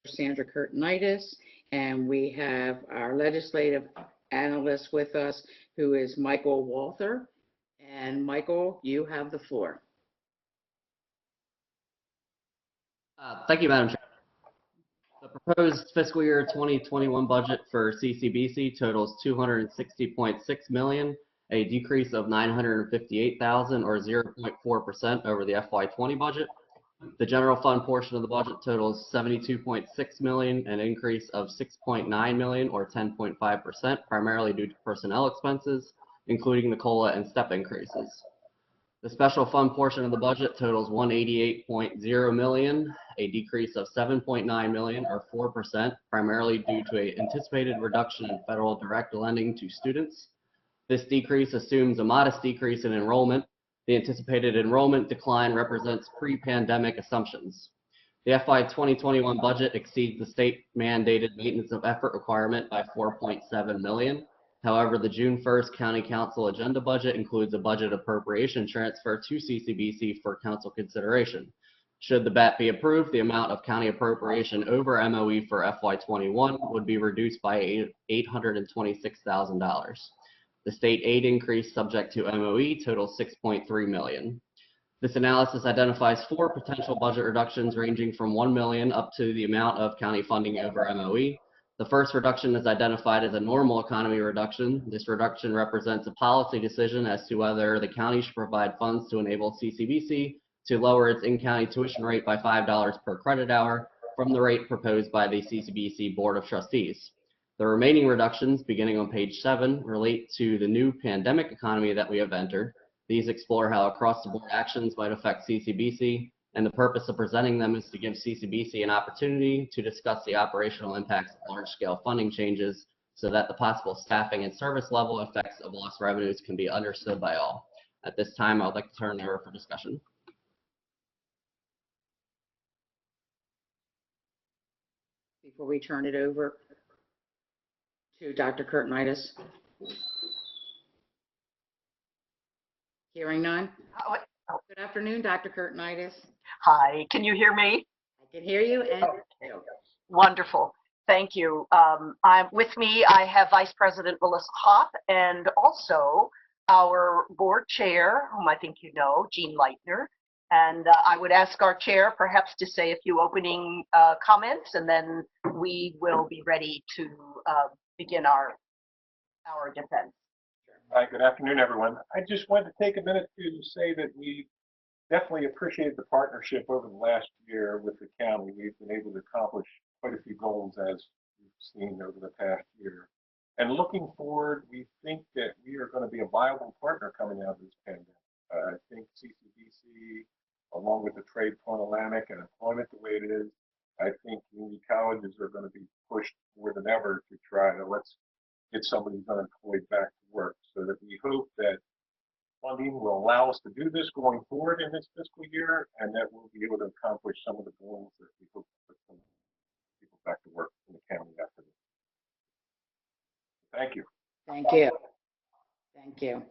Sandra Curtinitis, and we have our legislative analyst with us, who is Michael Walther. And Michael, you have the floor. Thank you, Madam Chair. The proposed fiscal year 2021 budget for CCBC totals $260.6 million, a decrease of $958,000 or 0.4% over the FY20 budget. The general fund portion of the budget totals $72.6 million, an increase of $6.9 million or 10.5%, primarily due to personnel expenses, including the COLA and step increases. The special fund portion of the budget totals $188.0 million, a decrease of $7.9 million or 4%, primarily due to an anticipated reduction in federal direct lending to students. This decrease assumes a modest decrease in enrollment. The anticipated enrollment decline represents pre-pandemic assumptions. The FY 2021 budget exceeds the state mandated maintenance of effort requirement by $4.7 million. However, the June 1st County Council agenda budget includes a budget appropriation transfer to CCBC for council consideration. Should the BAT be approved, the amount of county appropriation over MOE for FY21 would be reduced by $826,000. The state aid increase subject to MOE totals $6.3 million. This analysis identifies 4 potential budget reductions ranging from $1 million up to the amount of county funding over MOE. The first reduction is identified as a normal economy reduction. This reduction represents a policy decision as to whether the county should provide funds to enable CCBC to lower its in-county tuition rate by $5 per credit hour from the rate proposed by the CCBC Board of Trustees. The remaining reductions, beginning on page 7, relate to the new pandemic economy that we have entered. These explore how across-the-board actions might affect CCBC, and the purpose of presenting them is to give CCBC an opportunity to discuss the operational impacts of large-scale funding changes so that the possible staffing and service level effects of lost revenues can be understood by all. At this time, I would like to turn it over for discussion. Before we turn it over to Dr. Curtinitis. Hearing none. Good afternoon, Dr. Curtinitis. Hi, can you hear me? I can hear you. And wonderful. Thank you. With me, I have Vice President Melissa Hopp and also our board chair, whom I think you know, Jean Leitner. And I would ask our chair perhaps to say a few opening comments, and then we will be ready to begin our defense. Hi, good afternoon, everyone. I just wanted to take a minute to say that we definitely appreciate the partnership over the last year with the county. We've been able to accomplish quite a few goals as we've seen over the past year. And looking forward, we think that we are going to be a viable partner coming out of this pandemic. I think CCBC, along with the trade dynamic and employment the way it is, I think community colleges are going to be pushed more than ever to try to let's get somebody who's unemployed back to work, so that we hope that funding will allow us to do this going forward in this fiscal year, and that we'll be able to accomplish some of the goals that we hope to put some people back to work in the county after this. Thank you. thank you. Thank you.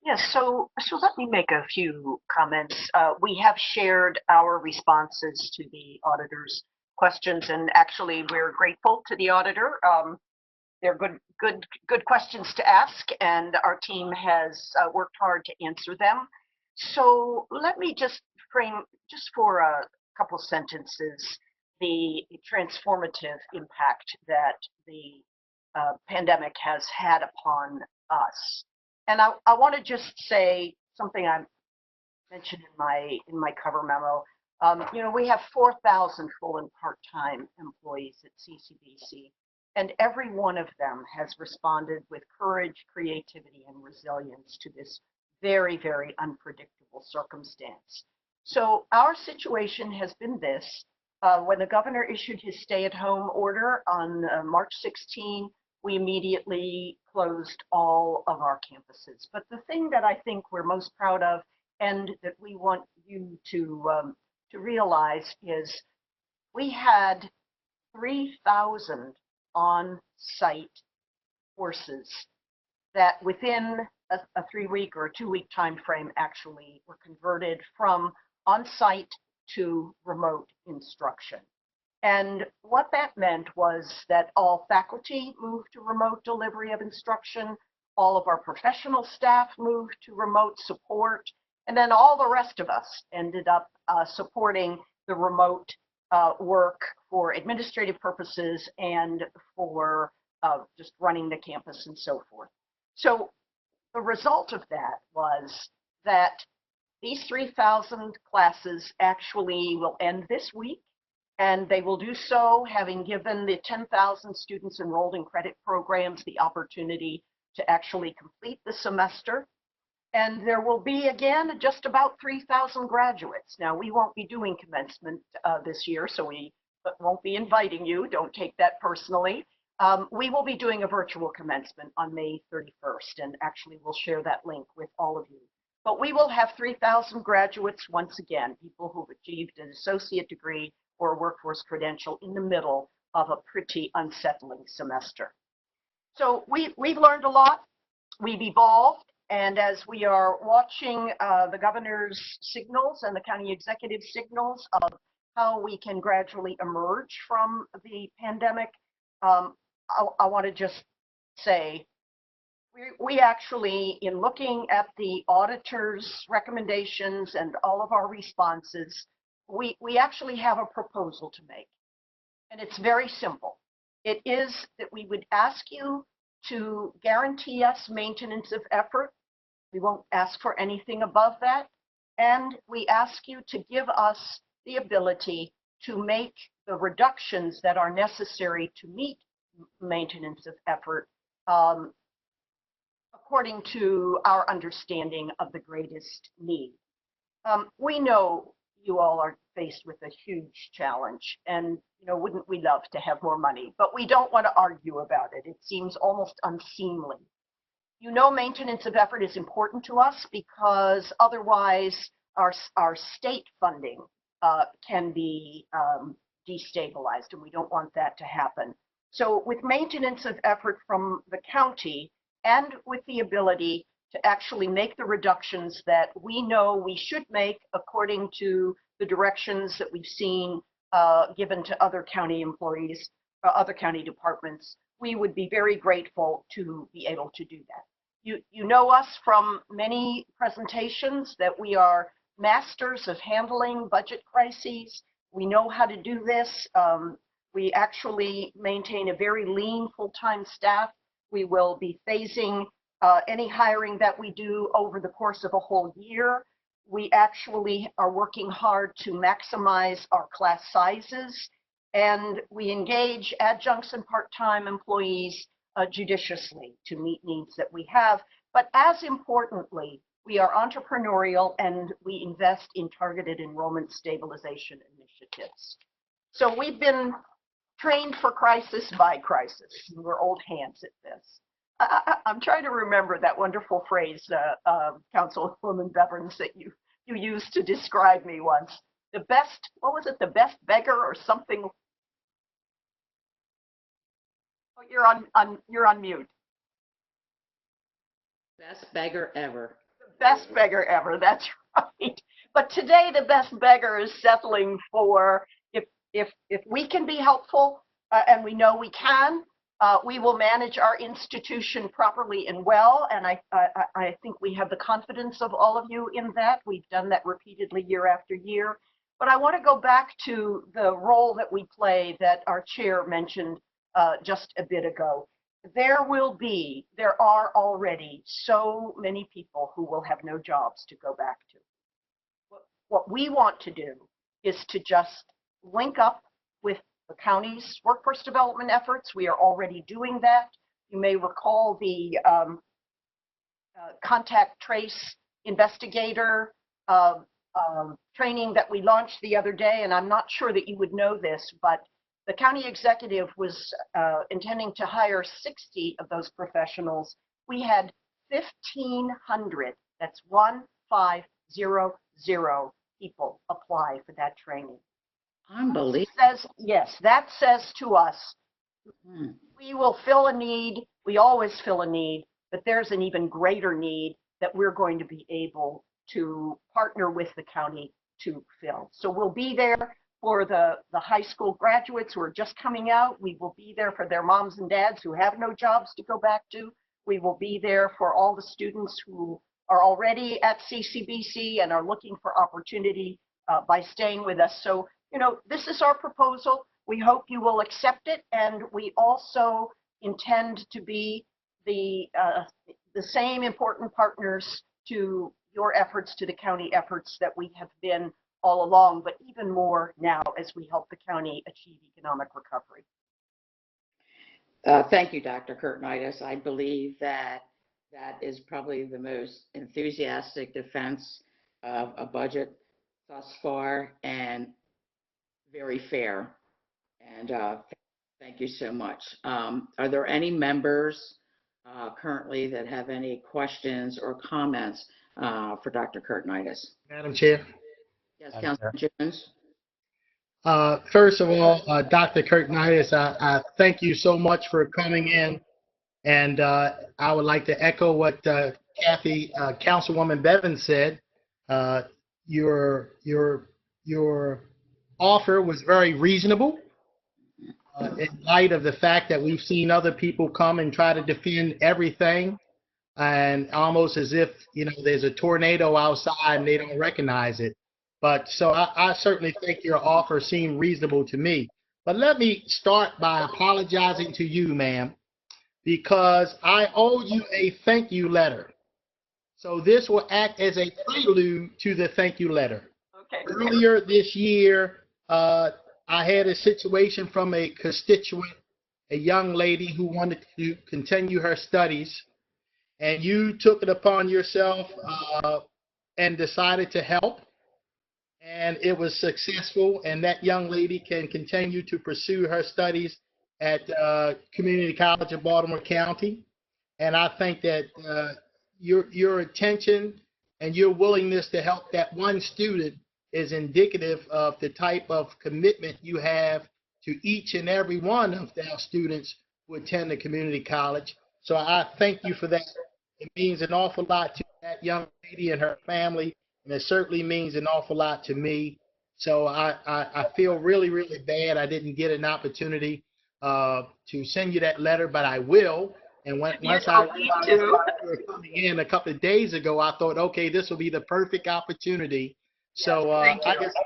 Yes, so let me make a few comments. We have shared our responses to the auditor's questions, and actually we're grateful to the auditor. They're good questions to ask, and our team has worked hard to answer them. So let me just frame, just for a couple sentences, the transformative impact that the pandemic has had upon us. And I want to just say something I mentioned in my cover memo. You know, we have 4,000 full and part-time employees at CCBC. And every one of them has responded with courage, creativity, and resilience to this very, very unpredictable circumstance. So our situation has been this. When the governor issued his stay-at-home order on March 16, we immediately closed all of our campuses. But the thing that I think we're most proud of, and that we want you to realize, is we had 3,000 on-site courses that within a 3-week or a 2-week time frame actually were converted from on-site to remote instruction. And what that meant was that all faculty moved to remote delivery of instruction, all of our professional staff moved to remote support, and then all the rest of us ended up supporting the remote work for administrative purposes and for just running the campus and so forth. So the result of that was that these 3,000 classes actually will end this week, and they will do so having given the 10,000 students enrolled in credit programs the opportunity to actually complete the semester. And there will be, again, just about 3,000 graduates. Now, we won't be doing commencement this year, so we won't be inviting you. Don't take that personally. We will be doing a virtual commencement on May 31st, and actually we'll share that link with all of you. But we will have 3,000 graduates once again, people who've achieved an associate degree or a workforce credential in the middle of a pretty unsettling semester. So we've learned a lot. We've evolved. And as we are watching the governor's signals and the county executive signals of how we can gradually emerge from the pandemic, I want to just say, we actually, in looking at the auditor's recommendations and all of our responses, we actually have a proposal to make. And it's very simple. It is that we would ask you to guarantee us maintenance of effort. We won't ask for anything above that. And we ask you to give us the ability to make the reductions that are necessary to meet maintenance of effort according to our understanding of the greatest need. We know you all are faced with a huge challenge, and wouldn't we love to have more money, but we don't want to argue about it. It seems almost unseemly. Maintenance of effort is important to us because otherwise our state funding can be destabilized, and we don't want that to happen. So with maintenance of effort from the county and with the ability to actually make the reductions that we know we should make according to the directions that we've seen given to other county employees, other county departments, we would be very grateful to be able to do that. You know us from many presentations that we are masters of handling budget crises. We know how to do this. We actually maintain a very lean full-time staff. We will be phasing any hiring that we do over the course of a whole year. We actually are working hard to maximize our class sizes, and we engage adjuncts and part-time employees judiciously to meet needs that we have. But as importantly, we are entrepreneurial and we invest in targeted enrollment stabilization initiatives. So we've been trained for crisis by crisis. We're old hands at this. I'm trying to remember that wonderful phrase, Councilwoman Bevins, that you used to describe me once. The best, what was it, the best beggar or something? Oh, you're on mute. Best beggar ever. The best beggar ever, that's right. But today the best beggar is settling for if we can be helpful, and we know we can, we will manage our institution properly and well, and I think we have the confidence of all of you in that. We've done that repeatedly year after year. But I want to go back to the role that we play that our chair mentioned just a bit ago. There are already so many people who will have no jobs to go back to. What we want to do is to just link up with the county's workforce development efforts. We are already doing that. You may recall the contact trace investigator training that we launched the other day, and I'm not sure that you would know this, but the county executive was intending to hire 60 of those professionals. We had 1,500, that's 1,500 people apply for that training. Unbelievable. Yes, that says to us, we will fill a need, we always fill a need, but there's an even greater need that we're going to be able to partner with the county to fill. So we'll be there. for the high school graduates who are just coming out. We will be there for their moms and dads who have no jobs to go back to. We will be there for all the students who are already at CCBC and are looking for opportunity by staying with us. So, you know, this is our proposal. We hope you will accept it, and we also intend to be the same important partners to your efforts, to the county efforts that we have been all along, but even more now as we help the county achieve economic recovery. Thank you, Dr. Kurtnitis. I believe that that is probably the most enthusiastic defense of a budget thus far, and very fair. And thank you so much. Are there any members currently that have any questions or comments for Dr. Kurtnitis? Madam Chair. Yes, Madam Councilman Jones. First of all, Dr. Kurtnitis, I thank you so much for coming in. And I would like to echo what Kathy, Councilwoman Bevins said. Your offer was very reasonable in light of the fact that we've seen other people come and try to defend everything, and almost as if, you know, there's a tornado outside and they don't recognize it. But so I certainly think your offer seemed reasonable to me. But let me start by apologizing to you, ma'am, because I owe you a thank you letter. So this will act as a prelude to the thank you letter. Okay. Earlier this year, I had a situation from a constituent, a young lady who wanted to continue her studies, and you took it upon yourself and decided to help. And it was successful, and that young lady can continue to pursue her studies at Community College of Baltimore County. And I think that your attention and your willingness to help that one student is indicative of the type of commitment you have to each and every one of our students who attend the community college. So I thank you for that. It means an awful lot to that young lady and her family, and it certainly means an awful lot to me. So I feel really, really bad I didn't get an opportunity to send you that letter, but I will. And once I realized you were coming in a couple of days ago, I thought, okay, this will be the perfect opportunity. So I just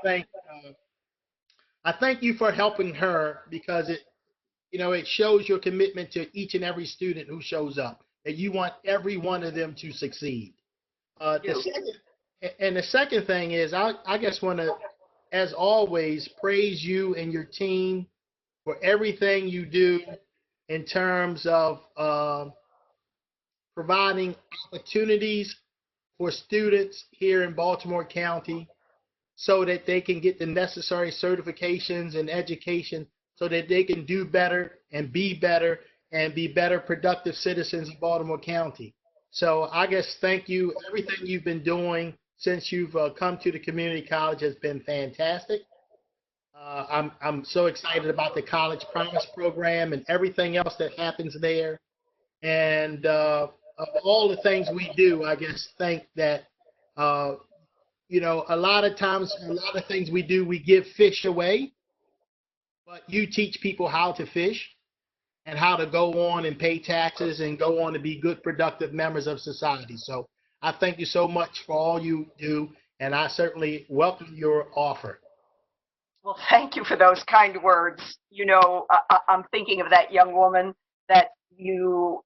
I thank you for helping her, because it shows your commitment to each and every student who shows up, that you want every one of them to succeed. The second thing is, I just want to, as always, praise you and your team for everything you do in terms of providing opportunities for students here in Baltimore County so that they can get the necessary certifications and education so that they can do better and be better productive citizens of Baltimore County. So I guess thank you. Everything you've been doing since you've come to the community college has been fantastic. I'm so excited about the College Promise program and everything else that happens there. And of all the things we do, I just think that, a lot of times, a lot of things we do, we give fish away, but you teach people how to fish and how to go on and pay taxes and go on to be good, productive members of society. So I thank you so much for all you do, and I certainly welcome your offer. Well, thank you for those kind words. I'm thinking of that young woman that you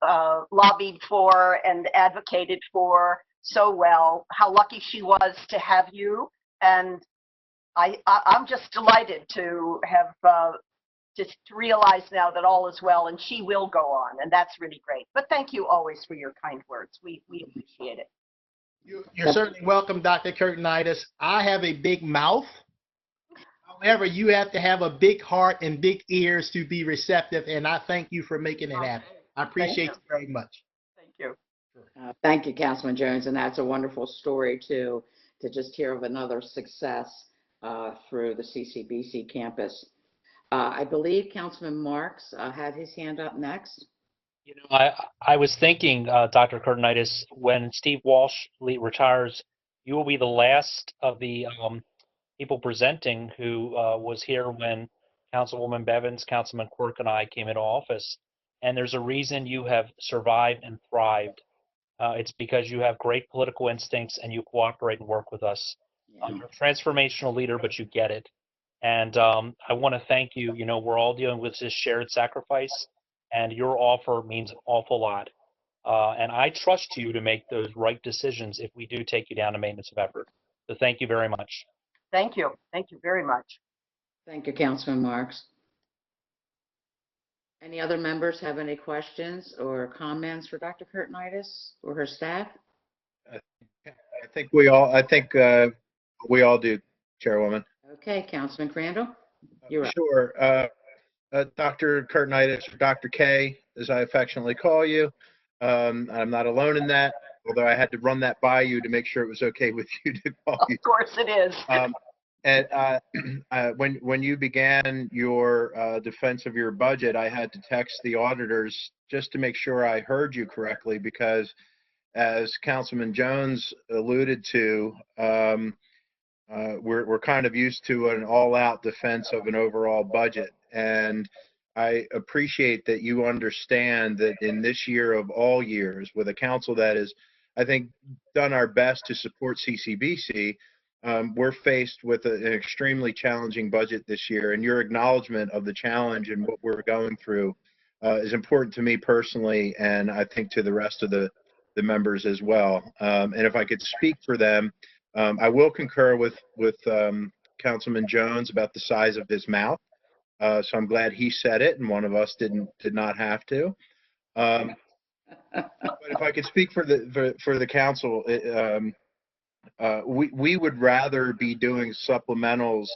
lobbied for and advocated for so well, how lucky she was to have you. And I'm just delighted to have just to realize now that all is well, and she will go on, and that's really great. But thank you always for your kind words. We appreciate it. You're certainly welcome, Dr. Kurtnitis. I have a big mouth. However, you have to have a big heart and big ears to be receptive, and I thank you for making it happen. I appreciate you very much. Thank you. Thank you, Councilman Jones, and that's a wonderful story too, to just hear of another success through the CCBC campus. I believe Councilman Marks had his hand up next. I was thinking, Dr. Kurtnitis, when Steve Walsh retires, you will be the last of the people presenting who was here when Councilwoman Bevins, Councilman Quirk, and I came into office. And there's a reason you have survived and thrived. It's because you have great political instincts and you cooperate and work with us. Yeah. You're a transformational leader, but you get it. And I want to thank you. You know, we're all dealing with this shared sacrifice, and your offer means an awful lot. And I trust you to make those right decisions if we do take you down to maintenance of effort. So thank you very much. Thank you. Thank you very much. Thank you, Councilman Marks. Any other members have any questions or comments for Dr. Kurtenitis or her staff? I think we all do, Chairwoman. Okay, Councilman Crandall, you're up. Sure. Dr. Kurtenitis, or Dr. K, as I affectionately call you. I'm not alone in that, although I had to run that by you to make sure it was okay with you to call you. Of course it is. And when you began your defense of your budget, I had to text the auditors just to make sure I heard you correctly, because as Councilman Jones alluded to, we're kind of used to an all-out defense of an overall budget. And I appreciate that you understand that in this year of all years, with a council that has, I think, done our best to support CCBC, we're faced with an extremely challenging budget this year. And your acknowledgement of the challenge and what we're going through is important to me personally, and I think to the rest of the members as well. And if I could speak for them, I will concur with Councilman Jones about the size of his mouth. So I'm glad he said it and one of us did not have to. But if I could speak for the council, we would rather be doing supplementals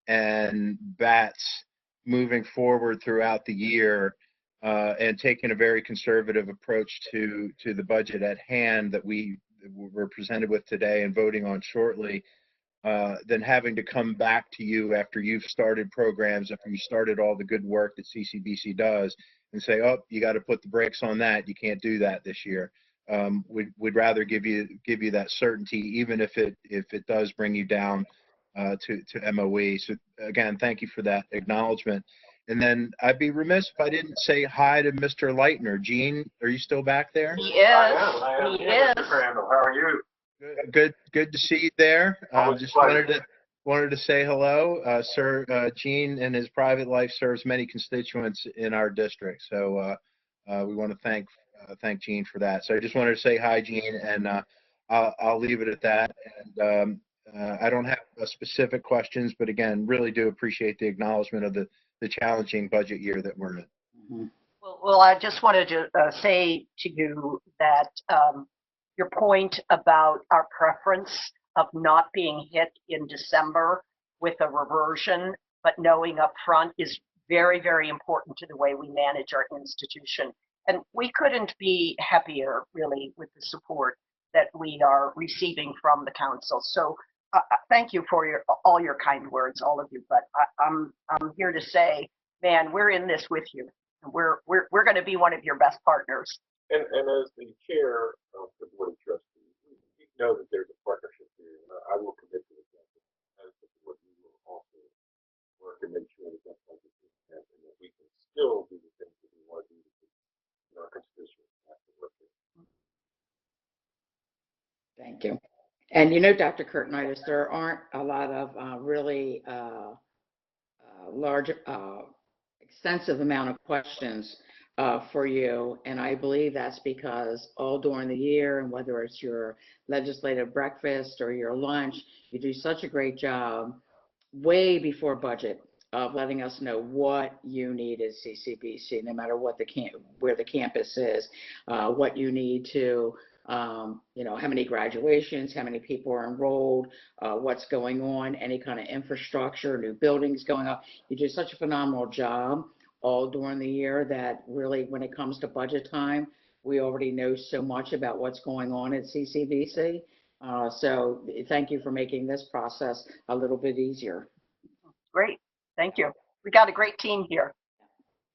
and BATs moving forward throughout the year, and taking a very conservative approach to the budget at hand that we were presented with today and voting on shortly, than having to come back to you after you've started programs, after you started all the good work that CCBC does, and say, oh, you got to put the brakes on that. You can't do that this year. We'd rather give you that certainty, even if it does bring you down to MOE. So again, thank you for that acknowledgement. And then I'd be remiss if I didn't say hi to Mr. Leitner. Gene, are you still back there? He is. I am. He Yeah, is. Mr. Crandall, how are you? Good to see you there. Always Just a pleasure. wanted to say hello. Sir, Gene in his private life serves many constituents in our district. So we want to thank Gene for that. So I just wanted to say hi, Gene, and I'll leave it at that. And I don't have specific questions, but again, really do appreciate the acknowledgement of the challenging budget year that we're in. Mhm. Well, I just wanted to say to you that your point about our preference of not being hit in December with a reversion, but knowing up front is very, very important to the way we manage our institution. And we couldn't be happier, really, with the support that we are receiving from the council. So thank you for all your kind words, all of you. But I'm here to say, man, we're in this with you. We're going to be one of your best partners. And as the chair of the board of trustees, we know that there's a partnership here, and I will commit to the fact that as the board, we will also work and make sure that that budget is met and that we can still do the things that we want to do to our constituents have to work with. Thank you. And you know, Dr. Kurtenitis, there aren't a lot of really large, extensive amount of questions for you. And I believe that's because all during the year, and whether it's your legislative breakfast or your lunch, you do such a great job way before budget of letting us know what you need as CCBC, no matter what where the campus is, what you need to, how many graduations, how many people are enrolled, what's going on, any kind of infrastructure, new buildings going up. You do such a phenomenal job all during the year that really, when it comes to budget time, we already know so much about what's going on at CCBC. So thank you for making this process a little bit easier. Great. Thank you. We got a great team here.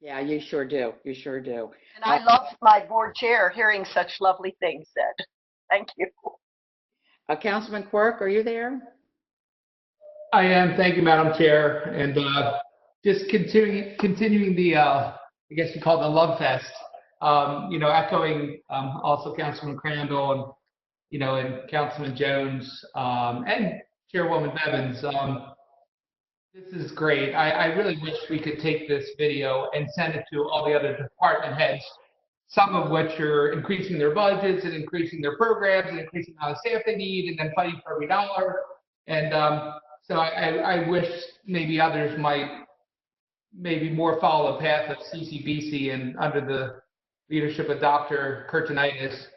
Yeah, you sure do. You sure do. And I love my board chair hearing such lovely things said. Thank you. Councilman Quirk, are you there? I am. Thank you, Madam Chair. And just continuing the, I guess you call it the love fest, echoing also Councilman Crandall and Councilman Jones and Chairwoman Bevins. This is great. I really wish we could take this video and send it to all the other department heads, some of which are increasing their budgets and increasing their programs and increasing the amount of staff they need and then fighting for every dollar. And so I wish maybe others might maybe more follow the path of CCBC and under the leadership of Dr. Kurtinitis,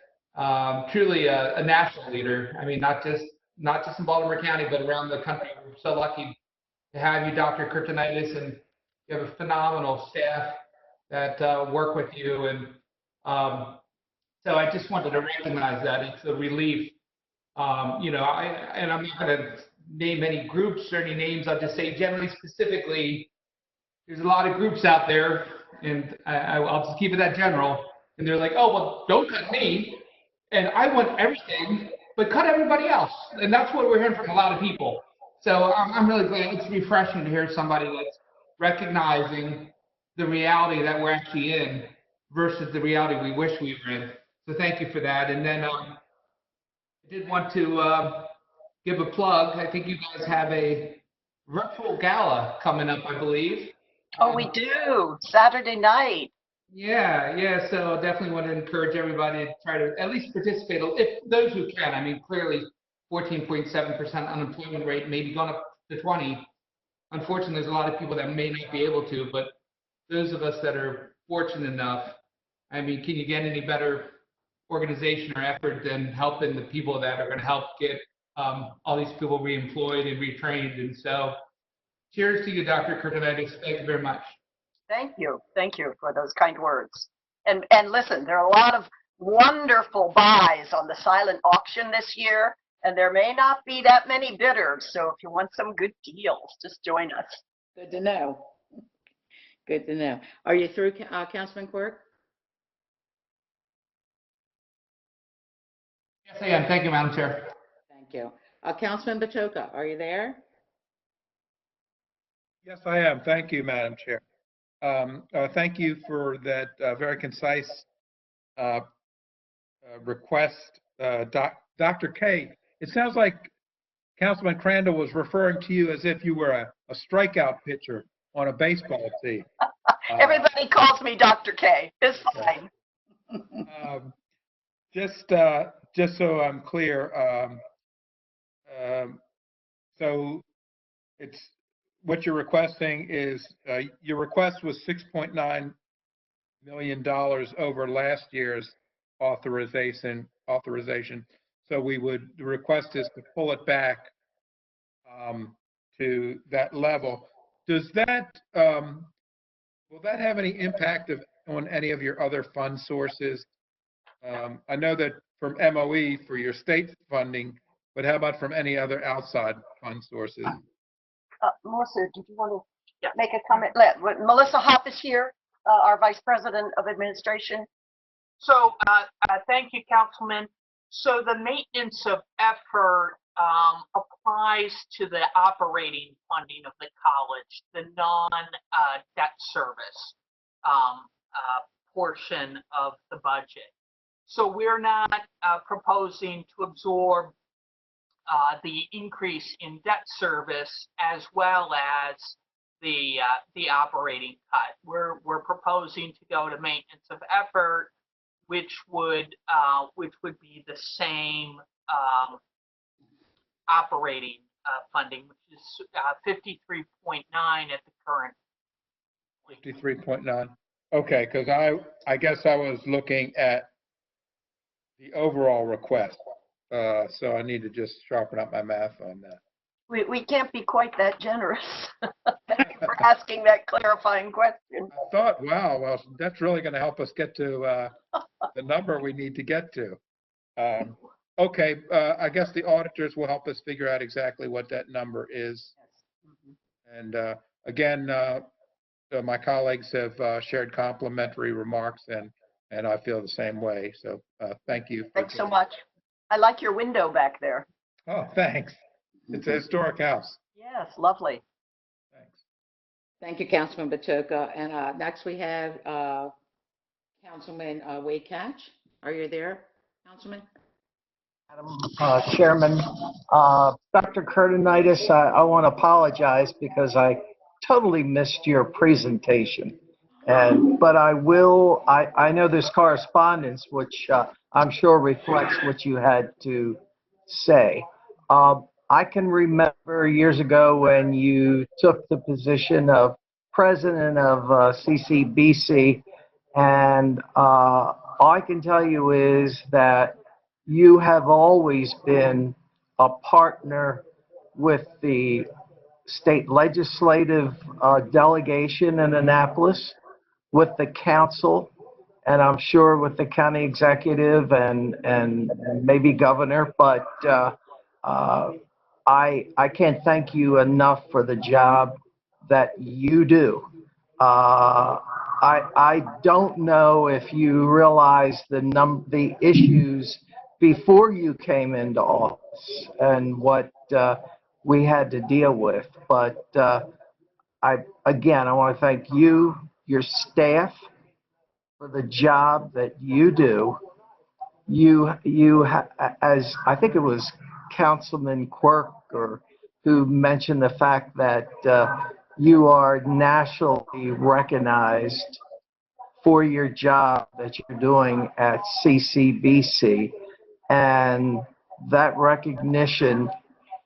truly a national leader. I mean, not just in Baltimore County, but around the country. We're so lucky to have you, Dr. Kurtinitis, and you have a phenomenal staff that work with you. And so I just wanted to recognize that. It's a relief. And I'm not going to name any groups or any names. I'll just say generally, specifically, there's a lot of groups out there, and I'll just keep it that general. And they're like, oh, well, don't cut me. And I want everything, but cut everybody else. And that's what we're hearing from a lot of people. So I'm really glad. It's refreshing to hear somebody that's recognizing the reality that we're actually in versus the reality we wish we were in. So thank you for that. And then I did want to give a plug. I think you guys have a virtual gala coming up, I believe. Oh, we do. Saturday night. Yeah. So definitely want to encourage everybody to try to at least participate. If those who can, I mean, clearly 14.7% unemployment rate, maybe going up to 20. Unfortunately, there's a lot of people that may not be able to, but those of us that are fortunate enough, I mean, can you get any better organization or effort than helping the people that are going to help get all these people reemployed and retrained? And so cheers to you, Dr. Kurtinitis. Thank you very much. Thank you. Thank you for those kind words. And listen, there are a lot of wonderful buys on the silent auction this year, and there may not be that many bidders. So if you want some good deals, just join us. Good to know. Good to know. Are you through, Councilman Quirk? Yes, I am. Thank you, Madam Chair. Thank you. Councilman Batoka, are you there? Yes, I am. Thank you, Madam Chair. Thank you for that very concise request. Dr. K, it sounds like Councilman Crandall was referring to you as if you were a strikeout pitcher on a baseball team. Everybody calls me Dr. K. It's fine. Just so I'm clear, so it's what you're requesting is your request was $6.9 million over last year's authorization. So the request is to pull it back to that level. Does that will that have any impact on any of your other fund sources? I know that from MOE for your state funding, but how about from any other outside fund sources? Melissa, did you want to make a comment? Melissa Hopp is here, our Vice President of Administration. So thank you, Councilman. So the maintenance of effort applies to the operating funding of the college, the non-debt service portion of the budget. So we're not proposing to absorb the increase in debt service as well as the operating cut. We're proposing to go to maintenance of effort, which would be the same operating funding, which is 53.9 at the current. 53.9. Okay, because I guess I was looking at the overall request, so I need to just sharpen up my math on that. We can't be quite that generous. Thank you for asking that clarifying question. I thought, wow, well, that's really going to help us get to the number we need to get to. Okay, I guess the auditors will help us figure out exactly what that number is. And again, my colleagues have shared complimentary remarks, and I feel the same way. So thank you. Thanks so much. I like your window back there. Oh, thanks. It's a historic house. Yes, lovely. Thanks. Thank you, Councilman Batoka. And next we have Councilman Wade Catch. Are you there, Councilman? Madam Chairman, Dr. Kurtinitis, I want to apologize because I totally missed your presentation. But I know there's correspondence, which I'm sure reflects what you had to say. I can remember years ago when you took the position of president of CCBC, and all I can tell you is that you have always been a partner with the state legislative delegation in Annapolis, with the council, and I'm sure with the county executive and maybe governor. But I can't thank you enough for the job that you do. I don't know if you realize the issues before you came into office and what we had to deal with. But I want to thank you, your staff, for the job that you do. As I think it was Councilman Quirk who mentioned the fact that you are nationally recognized for your job that you're doing at CCBC, and that recognition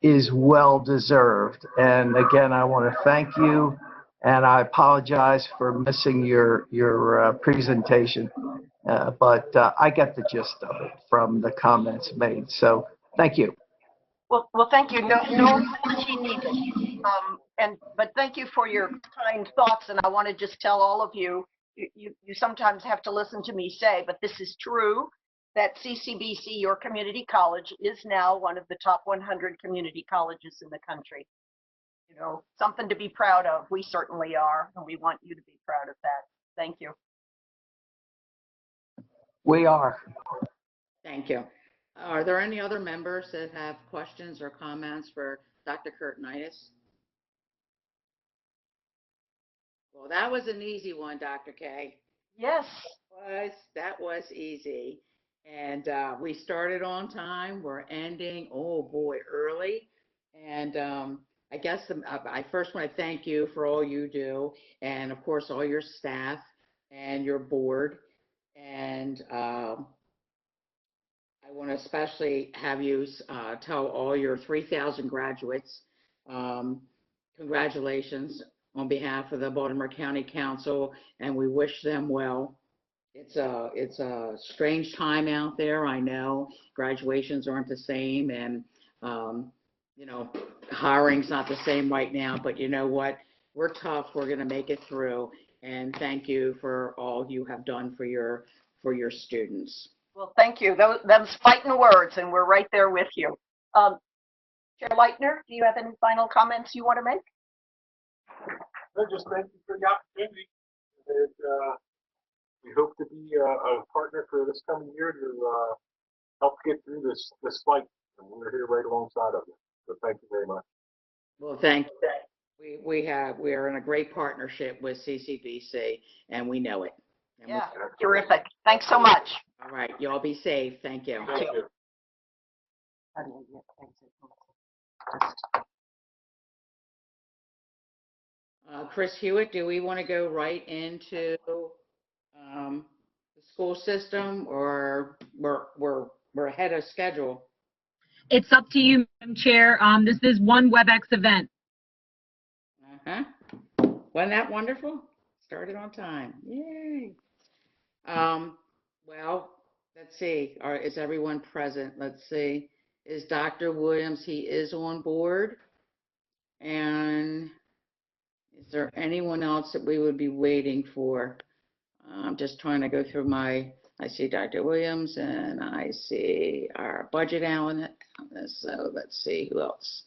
is well deserved. And again, I want to thank you, and I apologize for missing your presentation, but I get the gist of it from the comments made. So thank you. Well, thank you. No apology needed. But thank you for your kind thoughts. And I want to just tell all of you, you sometimes have to listen to me say, but this is true, that CCBC, your community college, is now one of the top 100 community colleges in the country. You know, something to be proud of. We certainly are, and we want you to be proud of that. Thank you. We are. Thank you. Are there any other members that have questions or comments for Dr. Kurtinitis? Well, that was an easy one, Dr. K. Yes. That was easy. And we started on time. We're ending, oh boy, early. And I guess I first want to thank you for all you do, and of course all your staff and your board. And I want to especially have you tell all your 3,000 graduates, congratulations on behalf of the Baltimore County Council, and we wish them well. It's a strange time out there. I know graduations aren't the same, and you know, hiring's not the same right now. But you know what? We're tough. We're going to make it through. And thank you for all you have done for your students. Well, thank you. Them's fighting words, and we're right there with you. Chair Leitner, do you have any final comments you want to make? No, just thank you for the opportunity. And, we hope to be a partner for this coming year to help get through this fight. And we're here right alongside of you. So thank you very much. Well, thank you. We are in a great partnership with CCBC, and we know it. And yeah, terrific. Thanks so much. All right, y'all be safe. Thank you. Thank you. Chris Hewitt, do we want to go right into the school system, or we're ahead of schedule? It's up to you, Madam Chair. This is one WebEx event. Wasn't that wonderful? Started on time. Yay. Well, let's see. Is everyone present? Let's see. Is Dr. Williams? He is on board. And is there anyone else that we would be waiting for? I'm just trying to go through I see Dr. Williams, and I see our budget analyst. So let's see who else.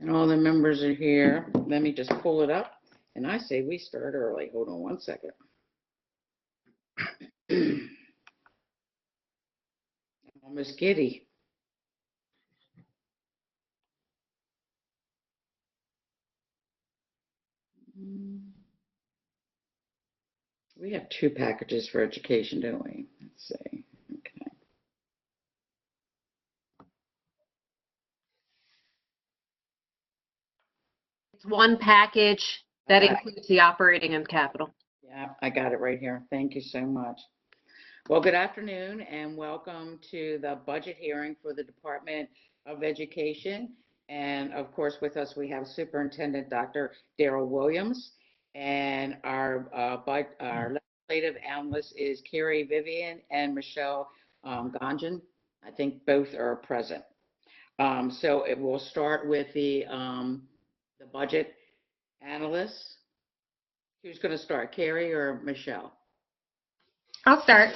And all the members are here. Let me just pull it up. And I say we start early. Hold on one second. I'm almost giddy. We have two packages for education, don't we? Let's see. Okay. It's one package that Okay. includes the operating and capital. Yeah, I got it right here. Thank you so much. Well, good afternoon and welcome to the budget hearing for the Department of Education. And of course, with us, we have Superintendent Dr. Darrell Williams, and our legislative analyst is Carrie Vivian and Michelle Ganjan. I think both are present. So it will start with the budget analyst. Who's going to start, Carrie or Michelle? I'll start.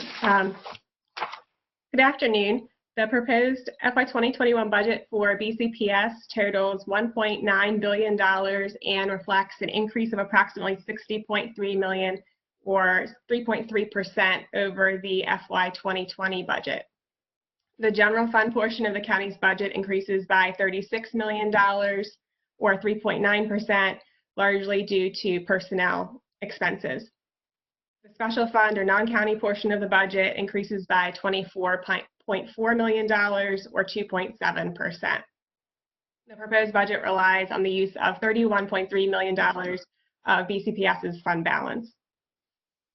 Good afternoon. The proposed FY 2021 budget for BCPS totals $1.9 billion and reflects an increase of approximately $60.3 million or 3.3% over the FY 2020 budget. The general fund portion of the county's budget increases by $36 million or 3.9%, largely due to personnel expenses. The special fund or non-county portion of the budget increases by $24.4 million or 2.7%. The proposed budget relies on the use of $31.3 million of BCPS's fund balance.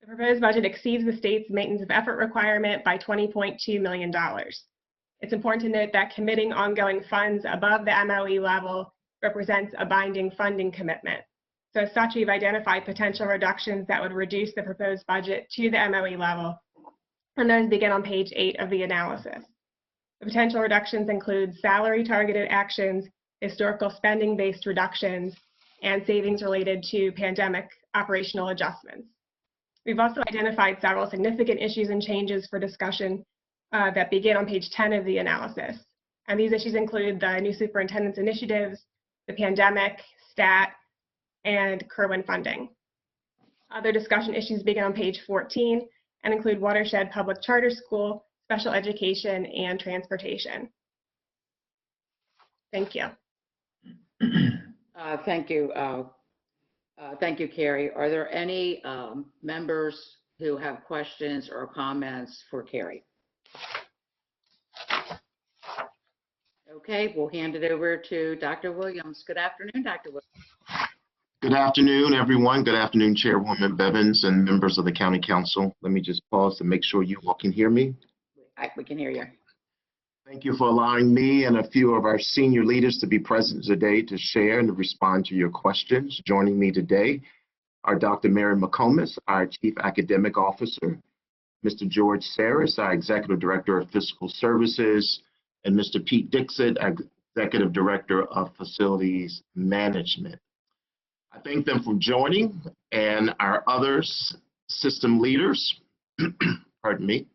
The proposed budget exceeds the state's maintenance of effort requirement by $20.2 million. It's important to note that committing ongoing funds above the MOE level represents a binding funding commitment. So as such, we've identified potential reductions that would reduce the proposed budget to the MOE level, and those begin on page 8 of the analysis. The potential reductions include salary targeted actions, historical spending based reductions, and savings related to pandemic operational adjustments. We've also identified several significant issues and changes for discussion that begin on page 10 of the analysis. And these issues include the new superintendent's initiatives, the pandemic, STAT, and Kerwin funding. Other discussion issues begin on page 14 and include watershed public charter school, special education, and transportation. Thank you. Thank you. Thank you, Carrie. Are there any members who have questions or comments for Carrie? Okay, we'll hand it over to Dr. Williams. Good afternoon, Dr. Williams. Good afternoon, everyone. Good afternoon, Chairwoman Bevins and members of the County Council. Let me just pause to make sure you all can hear me. We can hear you. Thank you for allowing me and a few of our senior leaders to be present today to share and to respond to your questions. Joining me today are Dr. Mary McComas, our Chief Academic Officer, Mr. George Saris, our Executive Director of Fiscal Services, and Mr. Pete Dixit, our Executive Director of Facilities Management. I thank them for joining, and our other system leaders, pardon me,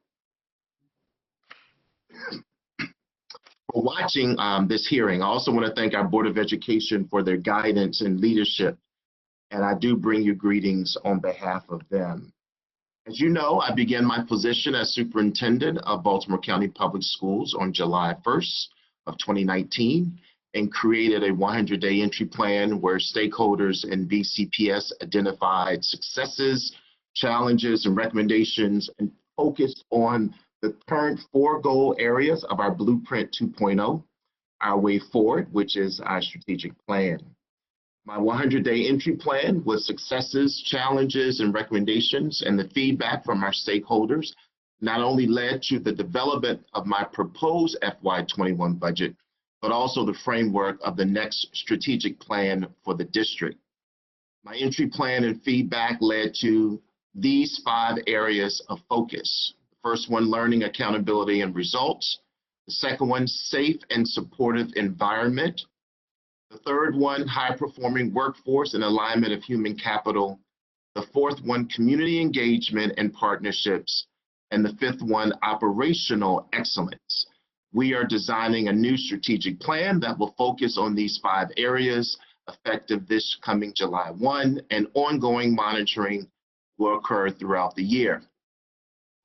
for watching this hearing. I also want to thank our Board of Education for their guidance and leadership, and I do bring you greetings on behalf of them. As you know, I began my position as Superintendent of Baltimore County Public Schools on July 1st of 2019 and created a 100-day entry plan where stakeholders and BCPS identified successes, challenges, and recommendations and focused on the current 4 goal areas of our Blueprint 2.0, our way forward, which is our strategic plan. My 100-day entry plan with successes, challenges, and recommendations, and the feedback from our stakeholders not only led to the development of my proposed FY21 budget, but also the framework of the next strategic plan for the district. My entry plan and feedback led to these 5 areas of focus. The first one, learning, accountability, and results. The second one, safe and supportive environment. The third one, high-performing workforce and alignment of human capital. The fourth one, community engagement and partnerships. And the 5th one, operational excellence. We are designing a new strategic plan that will focus on these 5 areas, effective this coming July 1, and ongoing monitoring will occur throughout the year.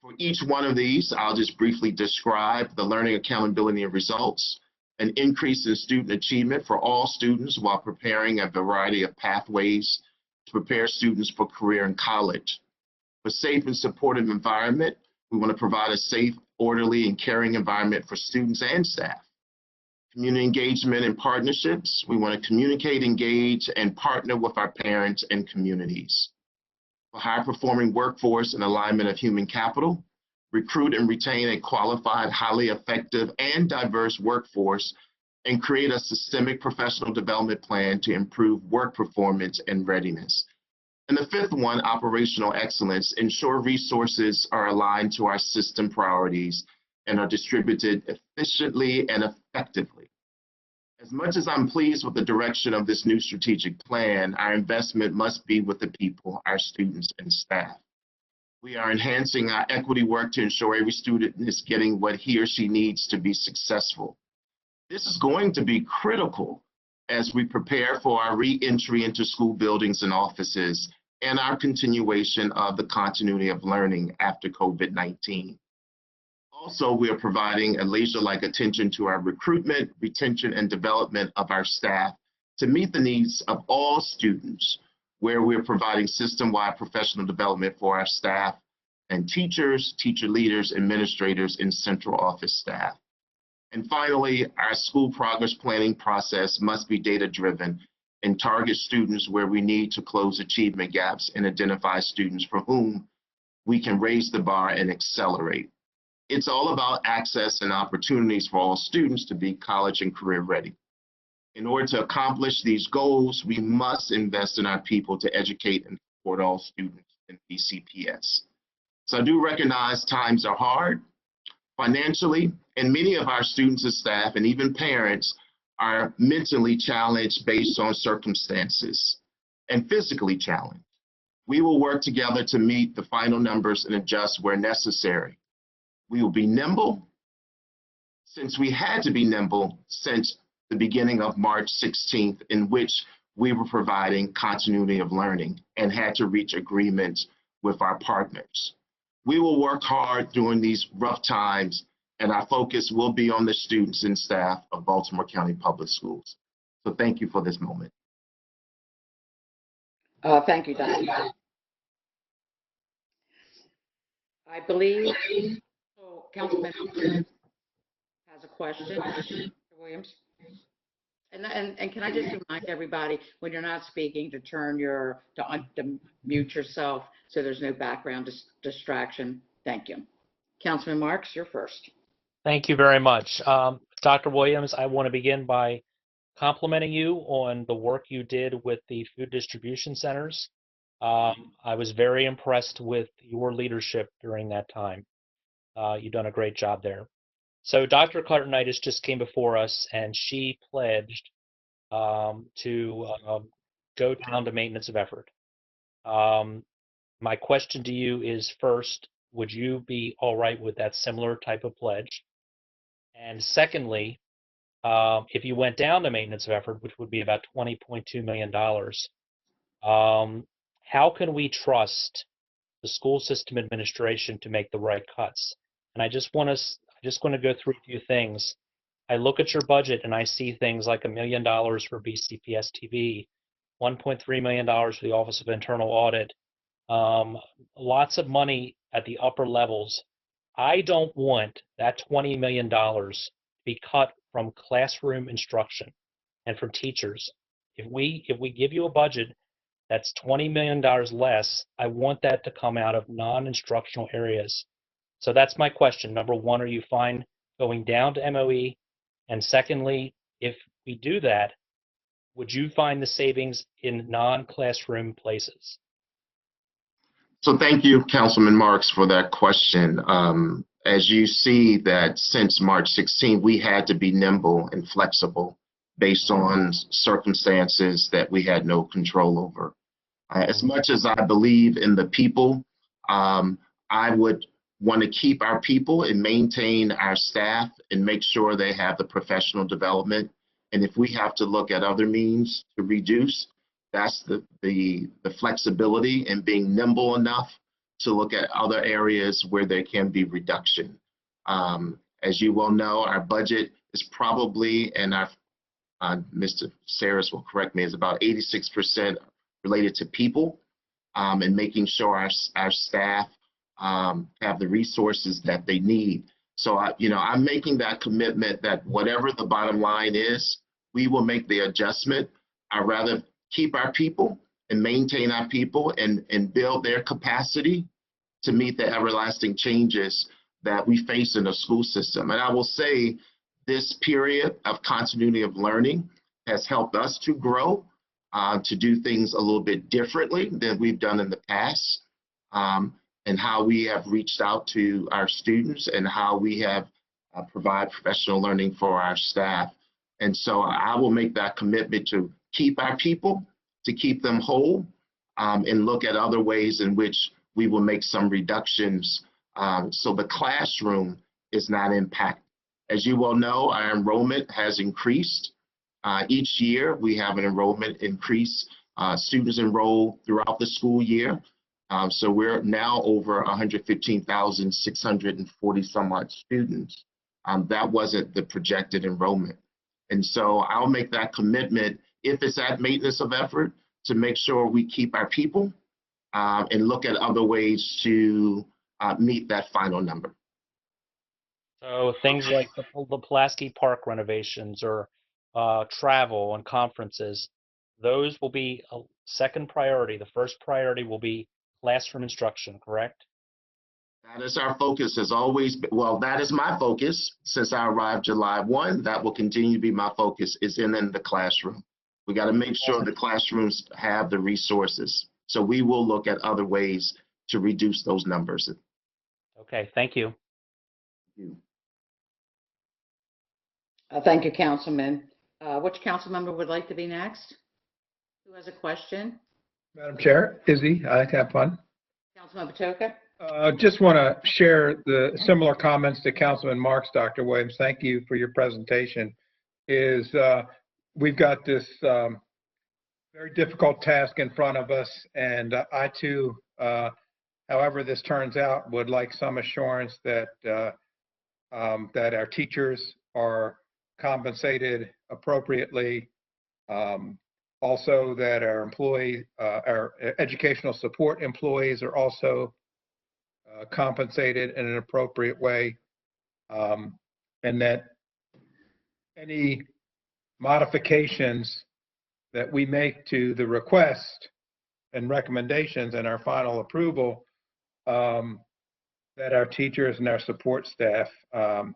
For each one of these, I'll just briefly describe the learning, accountability, and results, an increase in student achievement for all students while preparing a variety of pathways to prepare students for career and college. For safe and supportive environment, we want to provide a safe, orderly, and caring environment for students and staff. Community engagement and partnerships, we want to communicate, engage, and partner with our parents and communities. For high-performing workforce and alignment of human capital, recruit and retain a qualified, highly effective, and diverse workforce, and create a systemic professional development plan to improve work performance and readiness. And the fifth one, operational excellence, ensure resources are aligned to our system priorities and are distributed efficiently and effectively. As much as I'm pleased with the direction of this new strategic plan, our investment must be with the people, our students and staff. We are enhancing our equity work to ensure every student is getting what he or she needs to be successful. This is going to be critical as we prepare for our re-entry into school buildings and offices and our continuation of the continuity of learning after COVID-19. Also, we are providing a laser-like attention to our recruitment, retention, and development of our staff to meet the needs of all students, where we're providing system-wide professional development for our staff and teachers, teacher leaders, administrators, and central office staff. And finally, our school progress planning process must be data-driven and target students where we need to close achievement gaps and identify students for whom we can raise the bar and accelerate. It's all about access and opportunities for all students to be college and career ready. In order to accomplish these goals, we must invest in our people to educate and support all students in BCPS. So I do recognize times are hard financially, and many of our students and staff and even parents are mentally challenged based on circumstances and physically challenged. We will work together to meet the final numbers and adjust where necessary. We will be nimble, since we had to be nimble since the beginning of March 16th, in which we were providing continuity of learning and had to reach agreements with our partners. We will work hard during these rough times, and our focus will be on the students and staff of Baltimore County Public Schools. So thank you for this moment. Thank you, Dr. I believe, Councilman has a question, Mr. Williams. And can I just remind everybody, when you're not speaking, to to mute yourself so there's no background distraction. Thank you. Councilman Marks, you're first. Thank you very much. Dr. Williams, I want to begin by complimenting you on the work you did with the food distribution centers. I was very impressed with your leadership during that time. You've done a great job there. So Dr. Cartenitis just came before us, and she pledged to go down to maintenance of effort. My question to you is, first, would you be all right with that similar type of pledge? And secondly, if you went down to maintenance of effort, which would be about $20.2 million, how can we trust the school system administration to make the right cuts? And I just want to go through a few things. I look at your budget and I see things like $1 million for BCPS TV, $1.3 million for the Office of Internal Audit, lots of money at the upper levels. I don't want that $20 million to be cut from classroom instruction and from teachers. If we give you a budget that's $20 million less, I want that to come out of non-instructional areas. So that's my question. Number one, are you fine going down to MOE? And secondly, if we do that, would you find the savings in non-classroom places? So thank you, Councilman Marks, for that question. As you see that since March 16, we had to be nimble and flexible based on circumstances that we had no control over. As much as I believe in the people, I would want to keep our people and maintain our staff and make sure they have the professional development. And if we have to look at other means to reduce, that's the flexibility and being nimble enough to look at other areas where there can be reduction. As you well know, our budget is probably, and Mr. Saris will correct me, is about 86% related to people and making sure our staff have the resources that they need. So, I'm making that commitment that whatever the bottom line is, we will make the adjustment. I'd rather keep our people and maintain our people and build their capacity to meet the everlasting changes that we face in the school system. And I will say this period of continuity of learning has helped us to grow, to do things a little bit differently than we've done in the past, and how we have reached out to our students and how we have provide professional learning for our staff. And so I will make that commitment to keep our people, to keep them whole, and look at other ways in which we will make some reductions so the classroom is not impacted. As you well know, our enrollment has increased. Each year we have an enrollment increase. Students enroll throughout the school year. So we're now over 115,640 some odd students. That wasn't the projected enrollment. And so I'll make that commitment, if it's at maintenance of effort, to make sure we keep our people and look at other ways to meet that final number. So things like the Pulaski Park renovations or travel and conferences, those will be a second priority. The first priority will be classroom instruction, correct? That is our focus, has always been. Well, that is my focus since I arrived July 1. That will continue to be my focus, is in the classroom. We got to make sure the classrooms have the resources. So we will look at other ways to reduce those numbers. Okay, thank you. Thank you, Councilman. Which council member would like to be next? Who has a question? Madam Chair, Izzy, I have fun. Councilman Patoka? Just want to share the similar comments to Councilman Marks, Dr. Williams. Thank you for your presentation. We've got this very difficult task in front of us, and I too, however this turns out, would like some assurance that that our teachers are compensated appropriately. Also, that our our educational support employees are also compensated in an appropriate way, and that any modifications that we make to the request and recommendations and our final approval, that our teachers and our support staff are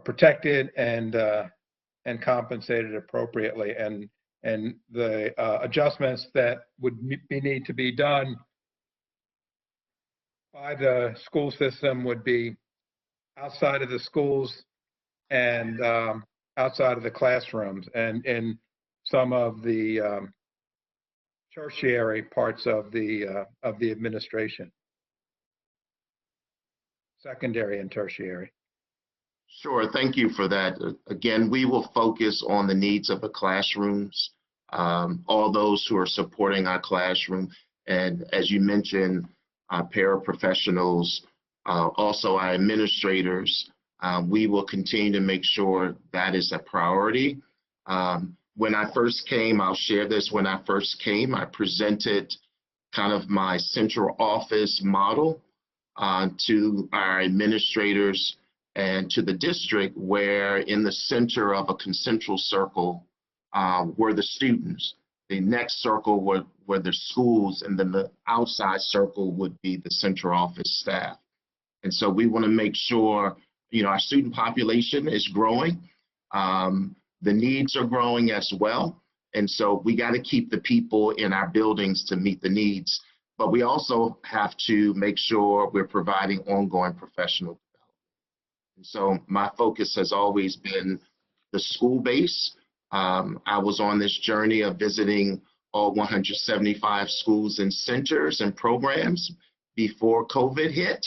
protected and compensated appropriately, and the adjustments that would need to be done by the school system would be outside of the schools and outside of the classrooms and in some of the tertiary parts of the administration, secondary and tertiary. Sure, thank you for that. Again, we will focus on the needs of the classrooms, all those who are supporting our classroom, and as you mentioned, paraprofessionals, also our administrators. We will continue to make sure that is a priority. When I first came, I'll share this, when I first came, I presented kind of my central office model to our administrators and to the district, where in the center of a concentric circle were the students. The next circle were the schools, and then the outside circle would be the central office staff. And so we want to make sure, our student population is growing. The needs are growing as well. And so we got to keep the people in our buildings to meet the needs. But we also have to make sure we're providing ongoing professional development. And so my focus has always been the school base. I was on this journey of visiting all 175 schools and centers and programs before COVID hit.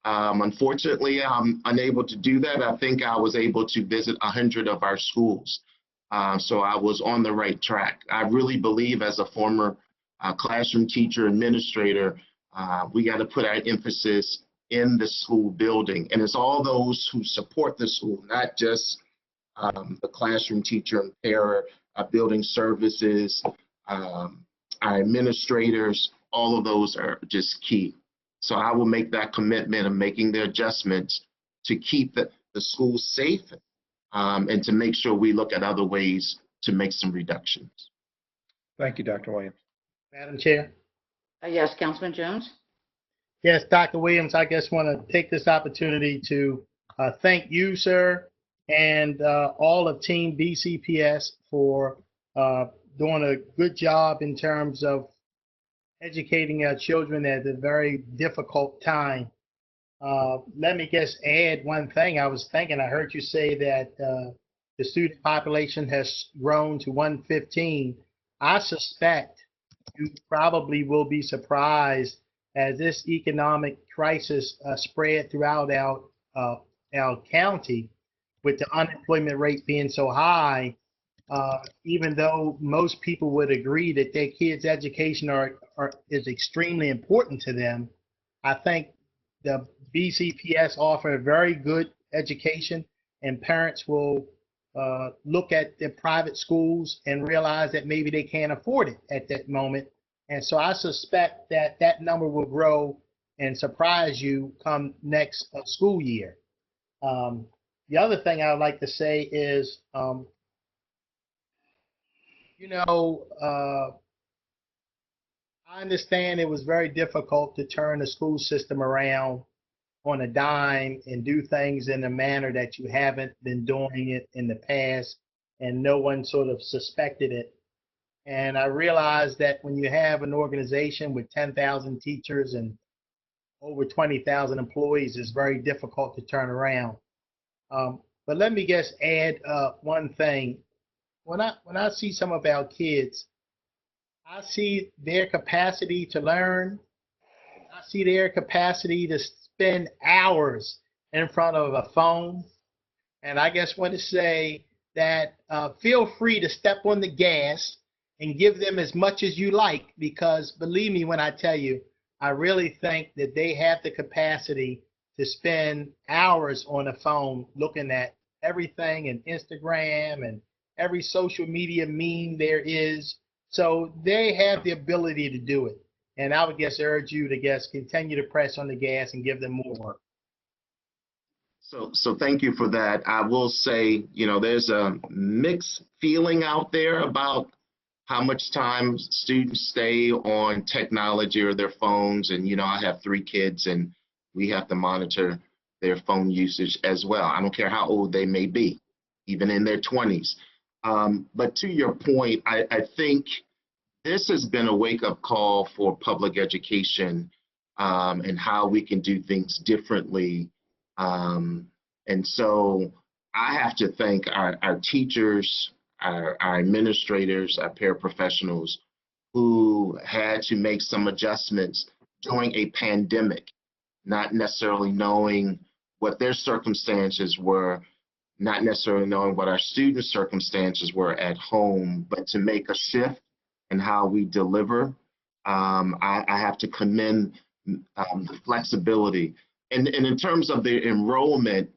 Unfortunately, I'm unable to do that. I think I was able to visit 100 of our schools. So I was on the right track. I really believe, as a former classroom teacher, administrator, we got to put our emphasis in the school building. And it's all those who support the school, not just the classroom teacher and para, building services, our administrators, all of those are just key. So I will make that commitment of making the adjustments to keep the schools safe and to make sure we look at other ways to make some reductions. Thank you, Dr. Williams. Madam Chair. Yes, Councilman Jones? Yes, Dr. Williams, I just want to take this opportunity to thank you, sir, and all of Team BCPS for doing a good job in terms of educating our children at a very difficult time. Let me just add one thing. I was thinking, I heard you say that the student population has grown to 115. I suspect you probably will be surprised as this economic crisis spread throughout our county, with the unemployment rate being so high. Even though most people would agree that their kids' education is extremely important to them, I think the BCPS offer a very good education, and parents will look at the private schools and realize that maybe they can't afford it at that moment. And so I suspect that that number will grow and surprise you come next school year. The other thing I would like to say is, I understand it was very difficult to turn the school system around on a dime and do things in a manner that you haven't been doing it in the past, and no one sort of suspected it. And I realized that when you have an organization with 10,000 teachers and over 20,000 employees, it's very difficult to turn around. But let me just add one thing. When I see some of our kids, I see their capacity to learn. I see their capacity to spend hours in front of a phone. And I just want to say that feel free to step on the gas and give them as much as you like, because believe me when I tell you, I really think that they have the capacity to spend hours on a phone looking at everything and Instagram and every social media meme there is. So they have the ability to do it. And I would just urge you to just continue to press on the gas and give them more work. So thank you for that. I will say, there's a mixed feeling out there about how much time students stay on technology or their phones. And, I have 3 kids and we have to monitor their phone usage as well. I don't care how old they may be, even in their 20s. But to your point, I think this has been a wake-up call for public education and how we can do things differently. And so I have to thank our teachers, our administrators, our paraprofessionals who had to make some adjustments during a pandemic, not necessarily knowing what their circumstances were, not necessarily knowing what our students' circumstances were at home, but to make a shift in how we deliver. I have to commend the flexibility. And in terms of the enrollment,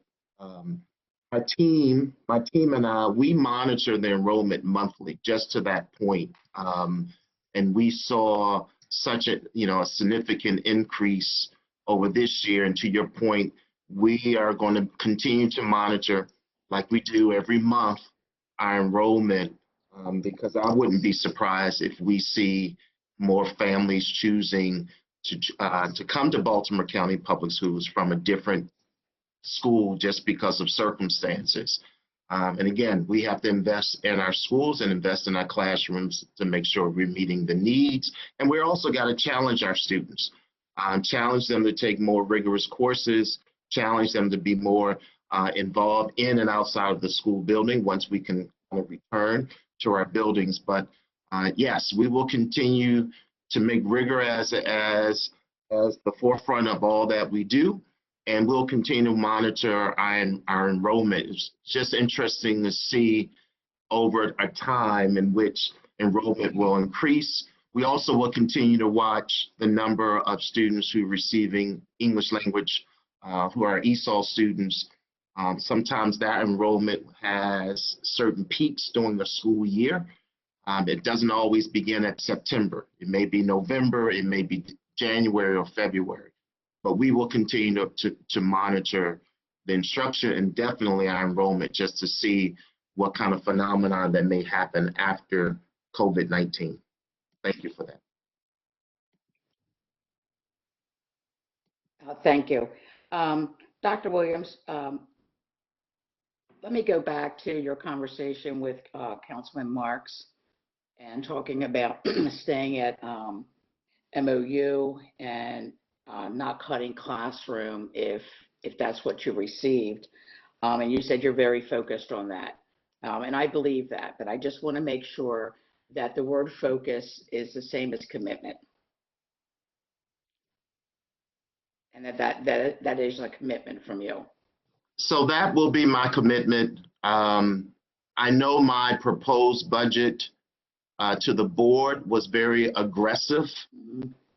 my team and I, we monitor the enrollment monthly, just to that point. And we saw such a significant increase over this year. And to your point, we are going to continue to monitor, like we do every month, our enrollment, because I wouldn't be surprised if we see more families choosing to come to Baltimore County Public Schools from a different school just because of circumstances. And again, we have to invest in our schools and invest in our classrooms to make sure we're meeting the needs. And we're also got to challenge our students, challenge them to take more rigorous courses, challenge them to be more involved in and outside of the school building once we can return to our buildings. But yes, we will continue to make rigor as the forefront of all that we do. And we'll continue to monitor our enrollment. It's just interesting to see over a time in which enrollment will increase. We also will continue to watch the number of students who are receiving English language, who are ESOL students. Sometimes that enrollment has certain peaks during the school year. It doesn't always begin at September. It may be November, it may be January or February. But we will continue to monitor the instruction and definitely our enrollment just to see what kind of phenomenon that may happen after COVID-19. Thank you for that. Thank you. Dr. Williams, let me go back to your conversation with Councilman Marks and talking about staying at MOU and not cutting classroom if that's what you received. And you said you're very focused on that. And I believe that, but I just want to make sure that the word focus is the same as commitment. And that is a commitment from you. So that will be my commitment. I know my proposed budget to the board was very aggressive.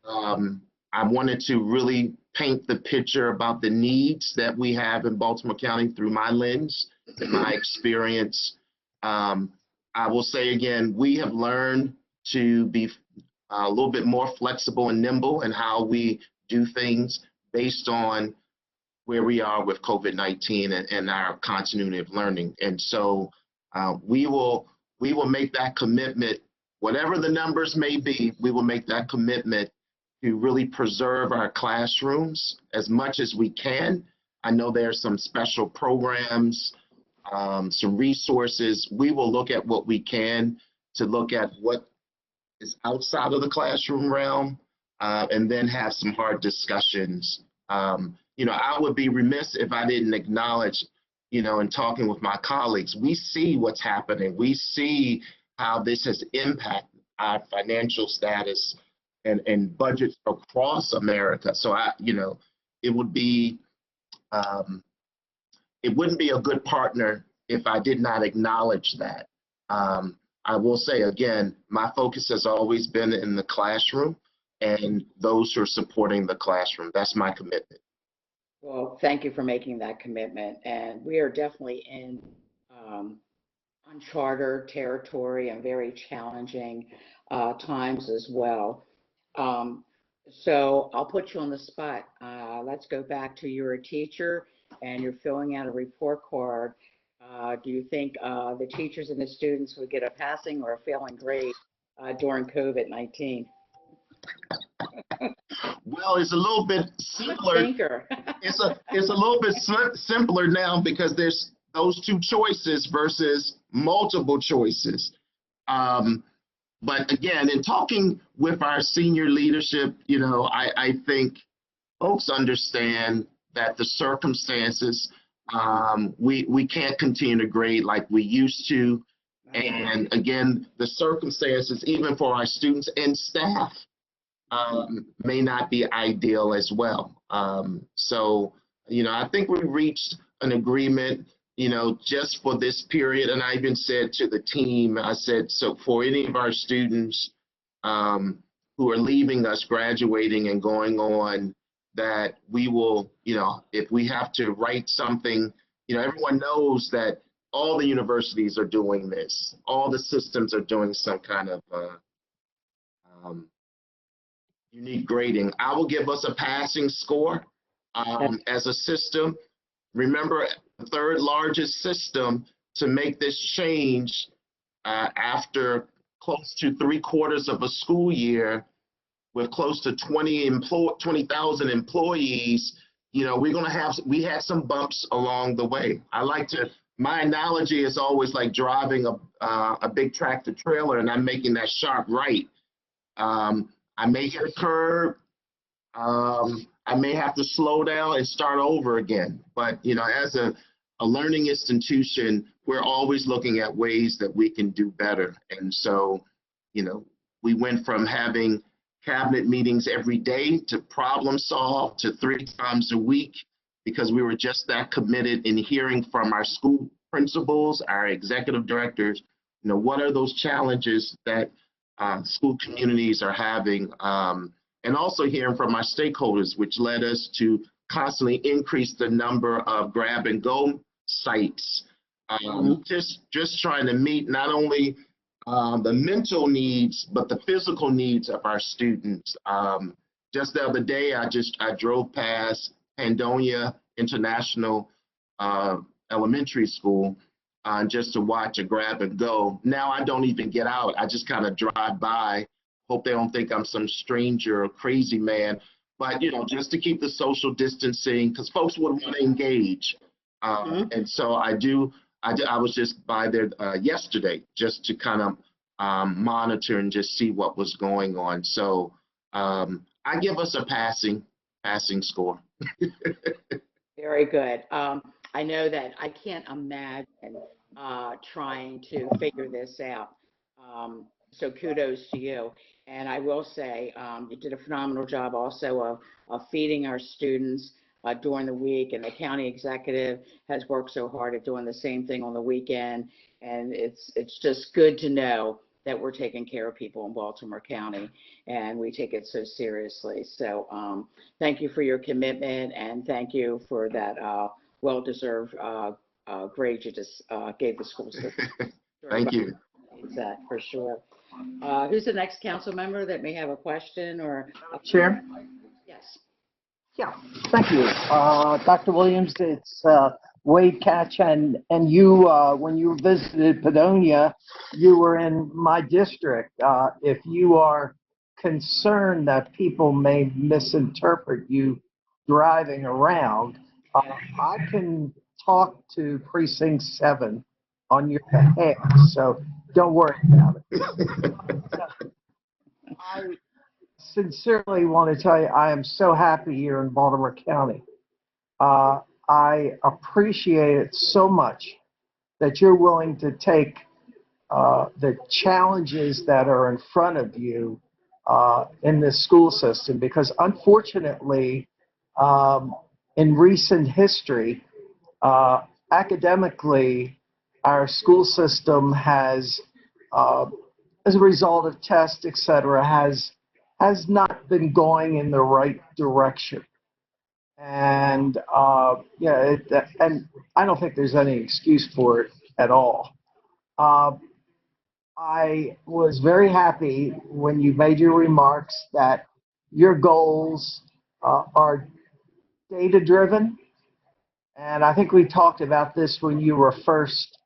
I wanted to really paint the picture about the needs that we have in Baltimore County through my lens and my experience. I will say again, we have learned to be a little bit more flexible and nimble in how we do things based on where we are with COVID-19 and our continuity of learning. And so we will make that commitment, whatever the numbers may be, we will make that commitment to really preserve our classrooms as much as we can. I know there are some special programs, some resources. We will look at what we can to look at what is outside of the classroom realm and then have some hard discussions. I would be remiss if I didn't acknowledge, in talking with my colleagues, we see what's happening. We see how this has impacted our financial status and budgets across America. So it wouldn't be a good partner if I did not acknowledge that. I will say again, my focus has always been in the classroom and those who are supporting the classroom. That's my commitment. Well, thank you for making that commitment. And we are definitely in uncharted territory and very challenging times as well. So I'll put you on the spot. Let's go back to you're a teacher and you're filling out a report card. Do you think the teachers and the students would get a passing or a failing grade during COVID-19? Well, it's a little bit simpler. It's a little bit simpler now because there's those two choices versus multiple choices. But again, in talking with our senior leadership, I think folks understand that the circumstances, we can't continue to grade like we used to. And again, the circumstances, even for our students and staff, may not be ideal as well. So, I think we reached an agreement, just for this period. And I even said to the team, I said, so for any of our students who are leaving us, graduating and going on, that we will, if we have to write something, everyone knows that all the universities are doing this. All the systems are doing some kind of unique grading. I will give us a passing score as a system. Remember, the third largest system to make this change after close to 3/4 of a school year with close to 20,000 employees. We had some bumps along the way. My analogy is always like driving a big tractor trailer and I'm making that sharp right. I may hit a curb. I may have to slow down and start over again. But, as a learning institution, we're always looking at ways that we can do better. And so, we went from having cabinet meetings every day to problem solve to 3 times a week because we were just that committed in hearing from our school principals, our executive directors, what are those challenges that school communities are having, and also hearing from our stakeholders, which led us to constantly increase the number of grab and go sites, just trying to meet not only the mental needs, but the physical needs of our students. Just the other day, I drove past Pandonia International Elementary School just to watch a grab and go. Now I don't even get out. I just kind of drive by. Hope they don't think I'm some stranger or crazy man. But, just to keep the social distancing, because folks would want to engage. And so I was just by there yesterday just to kind of monitor and just see what was going on. So I give us a passing score. Very good. I know that I can't imagine trying to figure this out. So kudos to you. And I will say you did a phenomenal job also of feeding our students during the week, and the county executive has worked so hard at doing the same thing on the weekend. And it's just good to know that we're taking care of people in Baltimore County, and we take it so seriously. So thank you for your commitment, and thank you for that well-deserved grade you just gave the school system. Thank you. That for sure. Who's the next council member that may have a question or? Chair? Yes. Yeah, thank you. Dr. Williams, it's Wade Catch, and you, when you visited Padonia, you were in my district. If you are concerned that people may misinterpret you driving around, I can talk to Precinct 7 on your behalf, so don't worry about it. I sincerely want to tell you, I am so happy here in Baltimore County. I appreciate it so much that you're willing to take the challenges that are in front of you in this school system, because unfortunately, in recent history, academically, our school system has, as a result of tests, et cetera, has not been going in the right direction. And and I don't think there's any excuse for it at all. I was very happy when you made your remarks that your goals are data-driven. And I think we talked about this when you were first,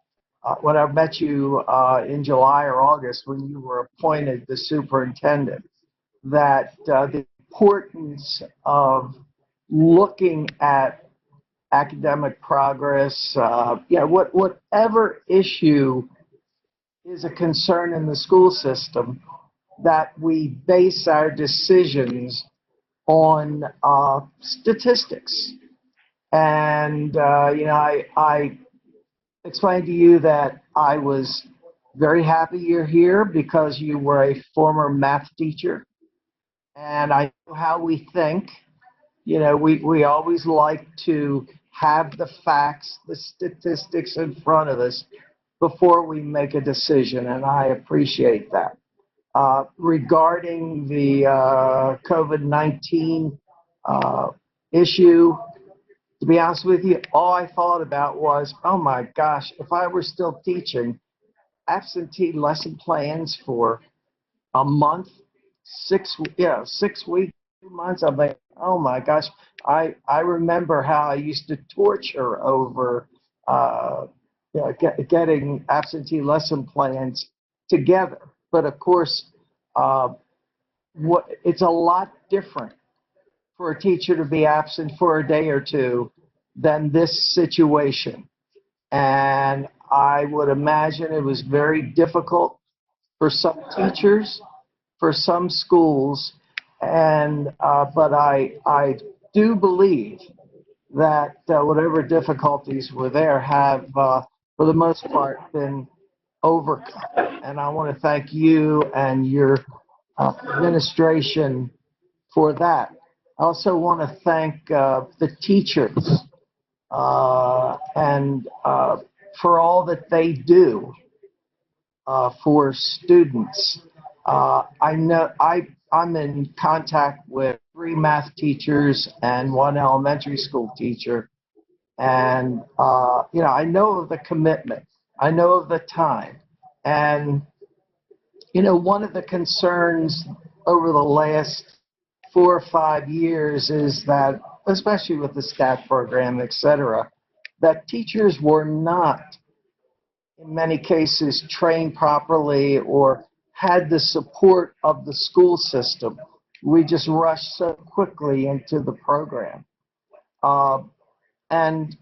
when I met you in July or August, when you were appointed the superintendent, that the importance of looking at academic progress, whatever issue is a concern in the school system, that we base our decisions on statistics. And, I explained to you that I was very happy you're here because you were a former math teacher. And I know how we think. We always like to have the facts, the statistics in front of us before we make a decision, and I appreciate that. Regarding the COVID-19 issue, to be honest with you, all I thought about was, oh my gosh, if I were still teaching, absentee lesson plans for a month, 6 weeks, 2 months, I'm like, oh my gosh. I remember how I used to torture over getting absentee lesson plans together. But of course, it's a lot different for a teacher to be absent for a day or two than this situation. And I would imagine it was very difficult for some teachers, for some schools, and but I do believe that whatever difficulties were there have, for the most part, been overcome. And I want to thank you and your administration for that. I also want to thank the teachers and for all that they do for students. I know I'm in contact with 3 math teachers and 1 elementary school teacher, and I know of the commitment, I know of the time, and one of the concerns over the last 4 or 5 years is that, especially with the STAT program, et cetera, that teachers were not, in many cases, trained properly or had the support of the school system. We just rushed so quickly into the program. And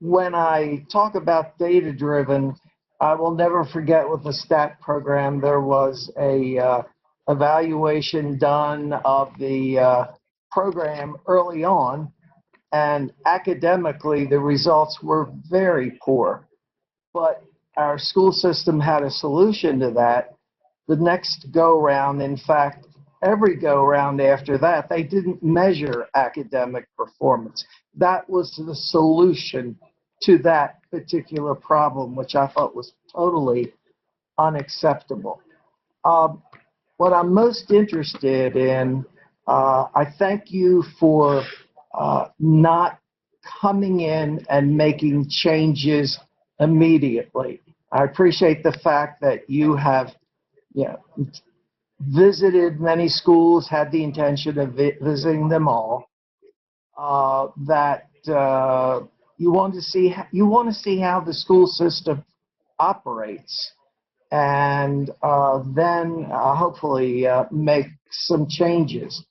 when I talk about data-driven, I will never forget with the STAT program, there was a evaluation done of the program early on, and academically, the results were very poor. But our school system had a solution to that. The next go-round, in fact, every go-round after that, they didn't measure academic performance. That was the solution to that particular problem, which I thought was totally unacceptable. What I'm most interested in, I thank you for not coming in and making changes immediately. I appreciate the fact that you have visited many schools, had the intention of visiting them all, that you want to see how the school system operates, and then hopefully make some changes.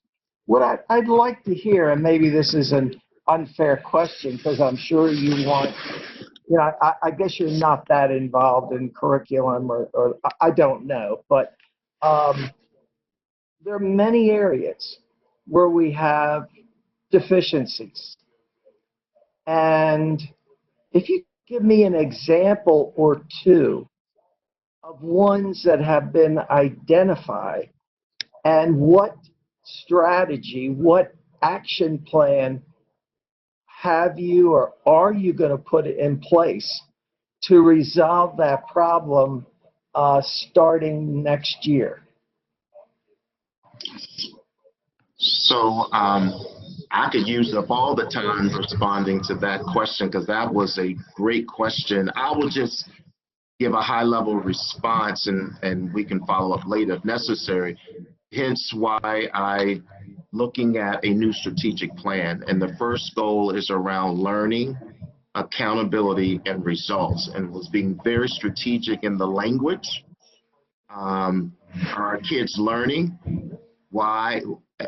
What I'd like to hear, and maybe this is an unfair question because I'm sure you want, I guess you're not that involved in curriculum, or I don't know, but there are many areas where we have deficiencies. And if you give me an example or two of ones that have been identified, and what strategy, what action plan have you or are you going to put in place to resolve that problem starting next year? So I could use up all the time responding to that question because that was a great question. I will just give a high-level response and we can follow up later if necessary. Hence why I looking at a new strategic plan. And the first goal is around learning, accountability, and results, and was being very strategic in the language. Are our kids learning? Why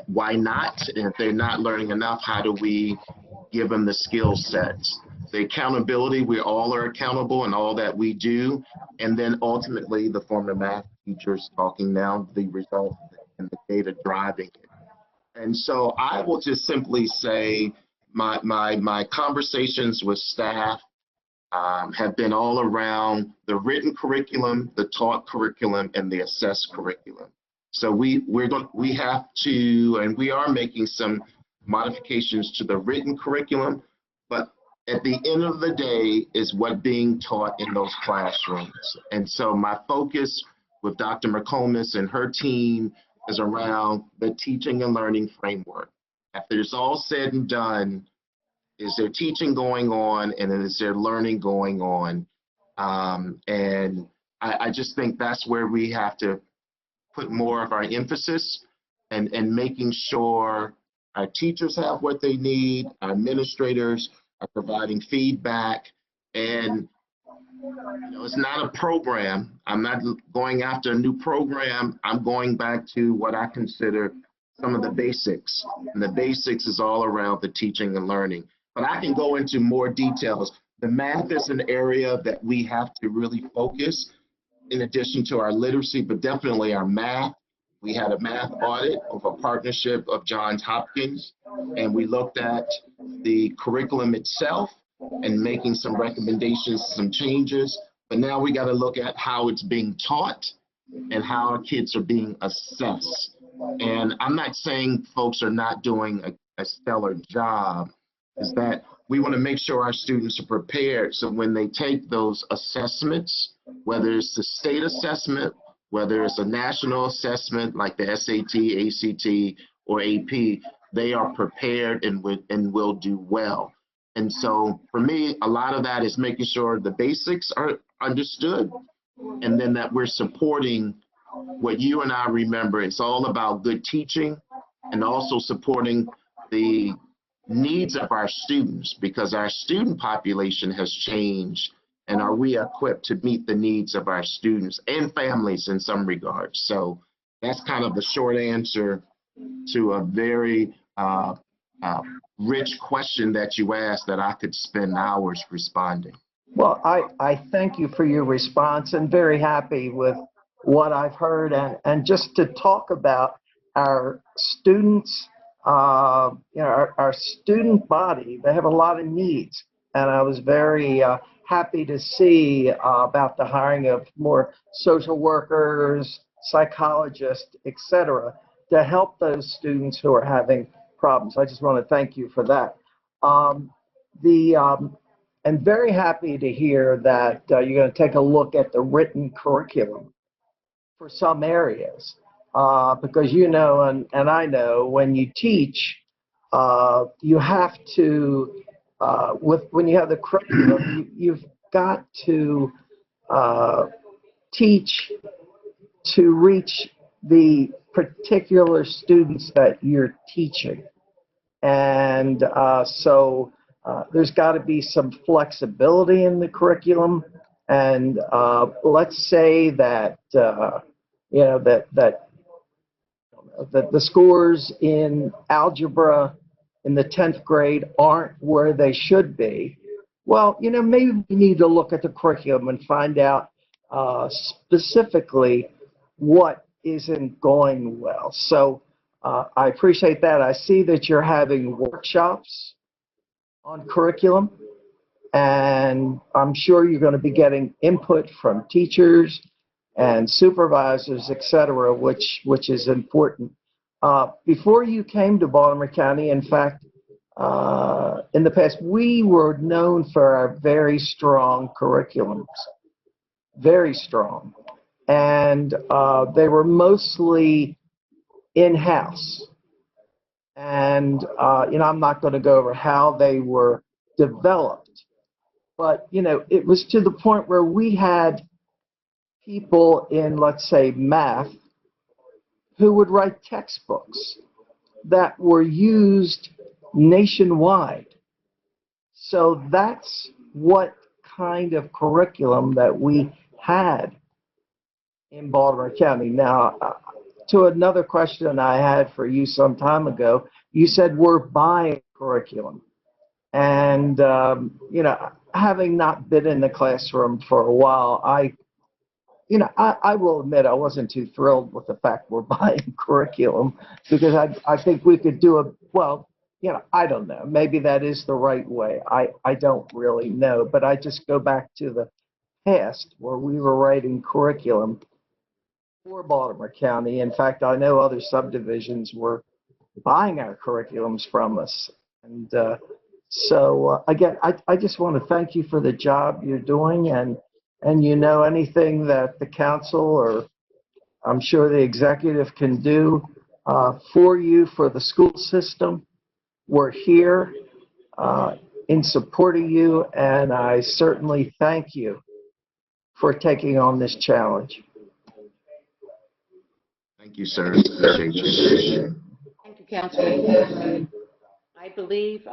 not? And if they're not learning enough, how do we give them the skill sets? The accountability, we all are accountable in all that we do. And then ultimately the former math teachers talking now, the results and the data driving it. And so I will just simply say my conversations with staff have been all around the written curriculum, the taught curriculum, and the assessed curriculum. So we have to, and we are making some modifications to the written curriculum, but at the end of the day is what being taught in those classrooms. And so my focus with Dr. McComas and her team is around the teaching and learning framework. After it's all said and done, is there teaching going on and then is there learning going on? And I just think that's where we have to put more of our emphasis and making sure our teachers have what they need, our administrators are providing feedback, and it's not a program. I'm not going after a new program. I'm going back to what I consider some of the basics. And the basics is all around the teaching and learning. But I can go into more details. The math is an area that we have to really focus in addition to our literacy, but definitely our math. We had a math audit of a partnership of Johns Hopkins, and we looked at the curriculum itself and making some recommendations, some changes. But now we got to look at how it's being taught and how our kids are being assessed. And I'm not saying folks are not doing a stellar job, is that we want to make sure our students are prepared so when they take those assessments, whether it's the state assessment, whether it's a national assessment like the SAT, ACT, or AP, they are prepared and will do well. And so for me, a lot of that is making sure the basics are understood and then that we're supporting what you and I remember, it's all about good teaching and also supporting the needs of our students, because our student population has changed, and are we equipped to meet the needs of our students and families in some regards? So that's kind of the short answer to a very rich question that you asked that I could spend hours responding. Well, I thank you for your response and very happy with what I've heard. And just to talk about our students, our student body, they have a lot of needs. And I was very happy to see about the hiring of more social workers, psychologists, et cetera, to help those students who are having problems. I just want to thank you for that. I'm very happy to hear that you're going to take a look at the written curriculum for some areas, because you know, and I know, when you teach, you have to, when you have the curriculum, you've got to teach to reach the particular students that you're teaching. And so there's got to be some flexibility in the curriculum. And let's say that, that the scores in algebra in the 10th grade aren't where they should be. Well, maybe we need to look at the curriculum and find out specifically what isn't going well. So I appreciate that. I see that you're having workshops on curriculum, and I'm sure you're going to be getting input from teachers and supervisors, et cetera, which is important. Before you came to Baltimore County, in fact, in the past, we were known for our very strong curriculums, very strong. And they were mostly in-house. And, I'm not going to go over how they were developed, but, it was to the point where we had people in, let's say, math, who would write textbooks that were used nationwide. So that's what kind of curriculum that we had in Baltimore County. Now, to another question I had for you some time ago, you said we're buying curriculum. And, having not been in the classroom for a while, I will admit I wasn't too thrilled with the fact we're buying curriculum, because I think we could do I don't know. Maybe that is the right way. I don't really know. But I just go back to the past where we were writing curriculum for Baltimore County. In fact, I know other subdivisions were buying our curriculums from us. And so, again, I just want to thank you for the job you're doing. And anything that the council, or I'm sure the executive, can do for you, for the school system, we're here in supporting you. And I certainly thank you for taking on this challenge. Thank you, sir. Appreciate you. Thank you, Councilman. I believe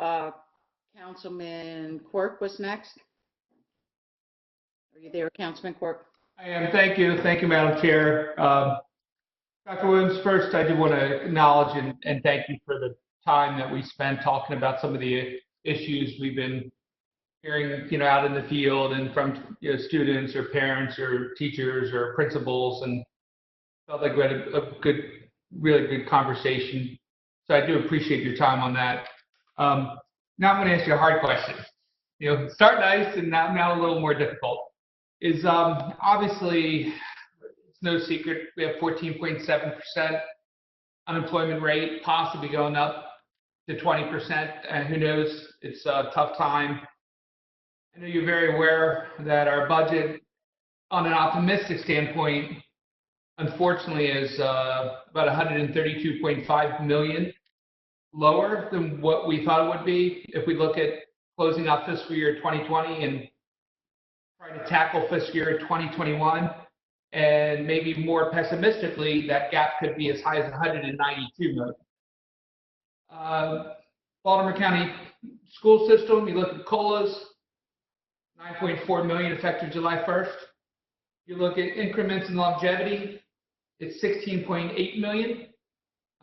Councilman Quirk was next. Are you there, Councilman Quirk? I am. Thank you. Thank you, Madam Chair. Dr. Williams, first, I do want to acknowledge and thank you for the time that we spent talking about some of the issues we've been hearing, out in the field and from students or parents or teachers or principals, and felt like we had a really good conversation. So I do appreciate your time on that. Now I'm going to ask you a hard question. Start nice and now a little more difficult. Is obviously, it's no secret, we have 14.7% unemployment rate, possibly going up to 20%, and who knows, it's a tough time. I know you're very aware that our budget, on an optimistic standpoint, unfortunately is about $132.5 million lower than what we thought it would be if we look at closing out fiscal year 2020 and trying to tackle fiscal year 2021. And maybe more pessimistically, that gap could be as high as 192 million. Baltimore County school system, you look at COLAs, 9.4 million effective July 1st. You look at increments in longevity, it's 16.8 million.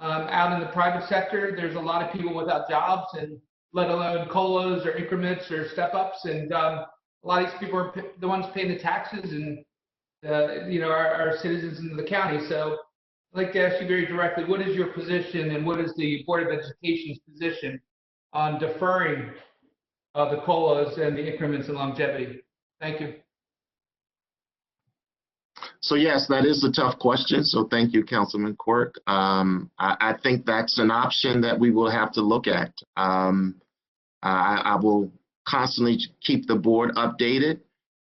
Out in the private sector, there's a lot of people without jobs, and let alone COLAs or increments or step-ups. And a lot of these people are the ones paying the taxes and our citizens in the county. So I'd like to ask you very directly, what is your position and what is the Board of Education's position on deferring the COLAs and the increments in longevity? Thank you. So yes, that is a tough question. So thank you, Councilman Quirk. I think that's an option that we will have to look at. I will constantly keep the board updated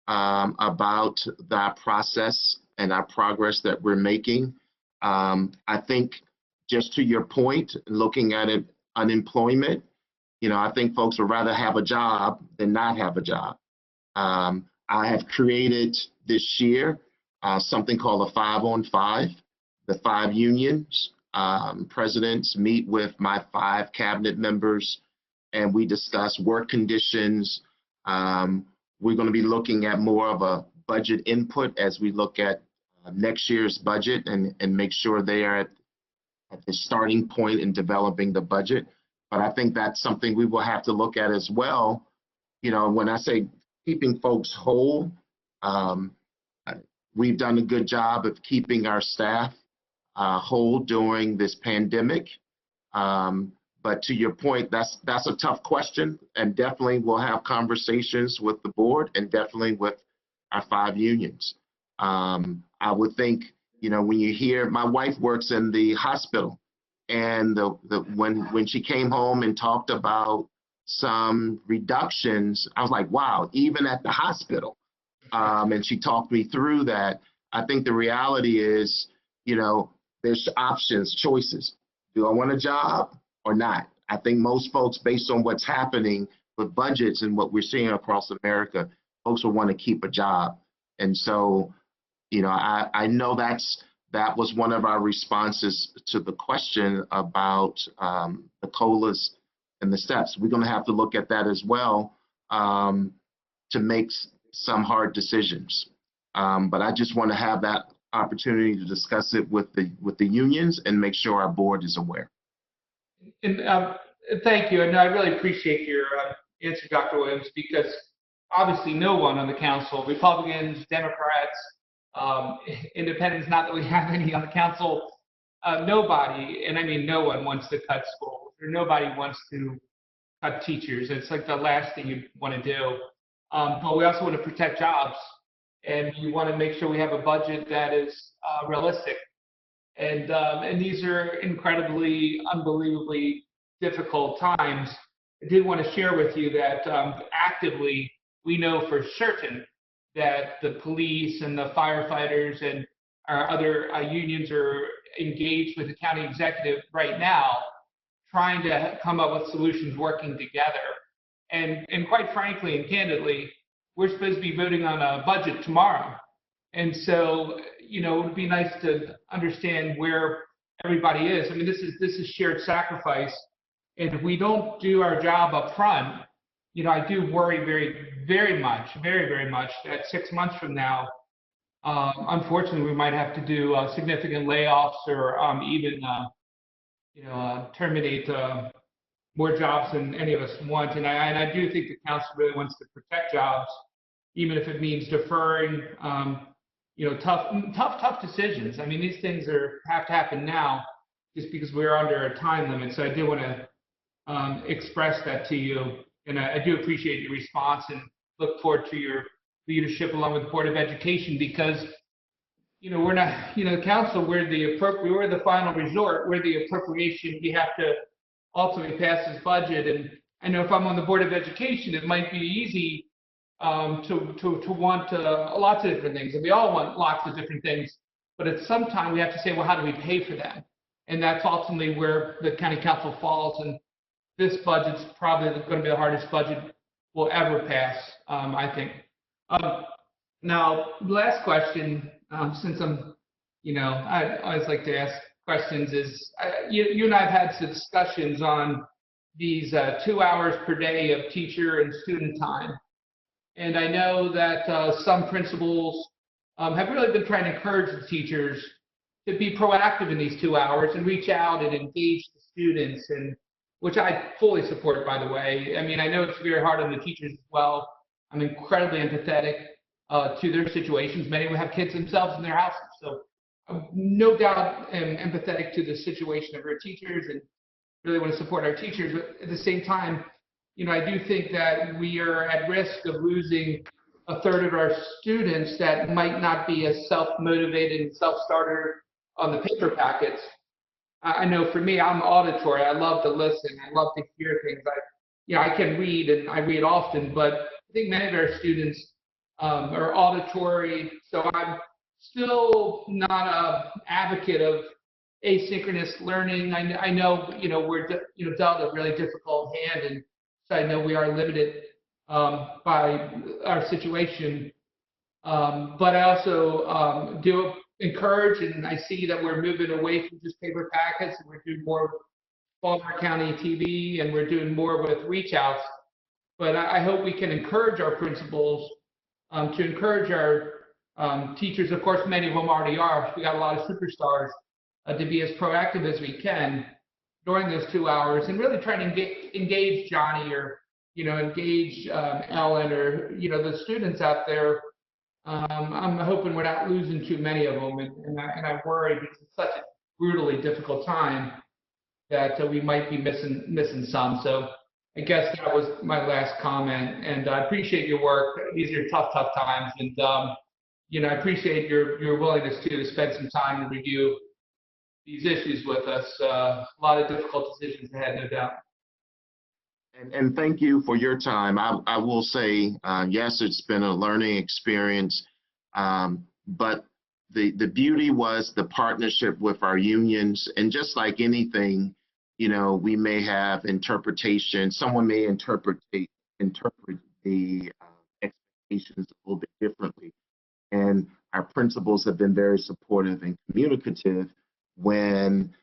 about that process and our progress that we're making. I think just to your point, looking at it, unemployment, I think folks would rather have a job than not have a job. I have created this year something called a 5-on-5. The 5 unions presidents meet with my 5 cabinet members, and we discuss work conditions. We're going to be looking at more of a budget input as we look at next year's budget and make sure they are at the starting point in developing the budget. But I think that's something we will have to look at as well. When I say keeping folks whole, we've done a good job of keeping our staff whole during this pandemic. But to your point, that's a tough question, and definitely we'll have conversations with the board and definitely with our 5 unions. I would think, when you hear, my wife works in the hospital, and when she came home and talked about some reductions, I was like, wow, even at the hospital. And she talked me through that. I think the reality is, there's options, choices. Do I want a job or not? I think most folks, based on what's happening with budgets and what we're seeing across America, folks will want to keep a job. And so, I know that was one of our responses to the question about the COLAs and the steps. We're going to have to look at that as well to make some hard decisions. But I just want to have that opportunity to discuss it with the unions and make sure our board is aware. And thank you. And I really appreciate your answer, Dr. Williams, because obviously no one on the council, Republicans, Democrats, independents, not that we have any on the council, nobody, and I mean no one wants to cut schools, or nobody wants to cut teachers. It's like the last thing you want to do. But we also want to protect jobs, and you want to make sure we have a budget that is realistic. And these are incredibly, unbelievably difficult times. I did want to share with you that actively, we know for certain that the police and the firefighters and our other unions are engaged with the county executive right now, trying to come up with solutions, working together. And quite frankly and candidly, we're supposed to be voting on a budget tomorrow. And so, it would be nice to understand where everybody is. I mean, this is shared sacrifice. And if we don't do our job up front, I do worry very, very much that 6 months from now, unfortunately, we might have to do significant layoffs or even, terminate more jobs than any of us want. And I do think the council really wants to protect jobs, even if it means deferring, tough decisions. I mean, these things have to happen now just because we're under a time limit. So I do want to express that to you. And I do appreciate your response and look forward to your leadership along with the Board of Education, because, we're not, the council, we're the final resort, we're the appropriation. We have to ultimately pass this budget. And I know if I'm on the Board of Education, it might be easy to want lots of different things. And we all want lots of different things. But at some time, we have to say, well, how do we pay for them? And that's ultimately where the county council falls. And this budget's probably going to be the hardest budget we'll ever pass, I think. Now, last question, since I'm, I always like to ask questions is, you and I have had some discussions on these 2 hours per day of teacher and student time. And I know that some principals have really been trying to encourage the teachers to be proactive in these 2 hours and reach out and engage the students, and which I fully support, by the way. I mean, I know it's very hard on the teachers as well. I'm incredibly empathetic to their situations. Many will have kids themselves in their houses. So I'm no doubt am empathetic to the situation of our teachers and really want to support our teachers. But at the same time, I do think that we are at risk of losing a third of our students that might not be as self-motivated and self-starter on the paper packets. I know for me, I'm auditory. I love to listen. I love to hear things. I can read, and I read often, but I think many of our students are auditory. So I'm still not an advocate of asynchronous learning. I know, we're dealt a really difficult hand, and so I know we are limited by our situation. But I also do encourage, and I see that we're moving away from just paper packets, and we're doing more Baltimore County TV, and we're doing more with reach outs. But I hope we can encourage our principals to encourage our teachers. Of course, many of them already are. We got a lot of superstars to be as proactive as we can during those 2 hours, and really try to engage Johnny, or engage Ellen, or the students out there. I'm hoping we're not losing too many of them, and I worry because it's such a brutally difficult time that we might be missing some. So I guess that was my last comment, and I appreciate your work. These are tough times, and I appreciate your willingness to spend some time to review these issues with us. A lot of difficult decisions ahead, no doubt. And thank you for your time. I will say, yes, it's been a learning experience, but the beauty was the partnership with our unions. And just like anything, we may have interpretation. Someone may interpret the expectations a little bit differently. And our principals have been very supportive and communicative when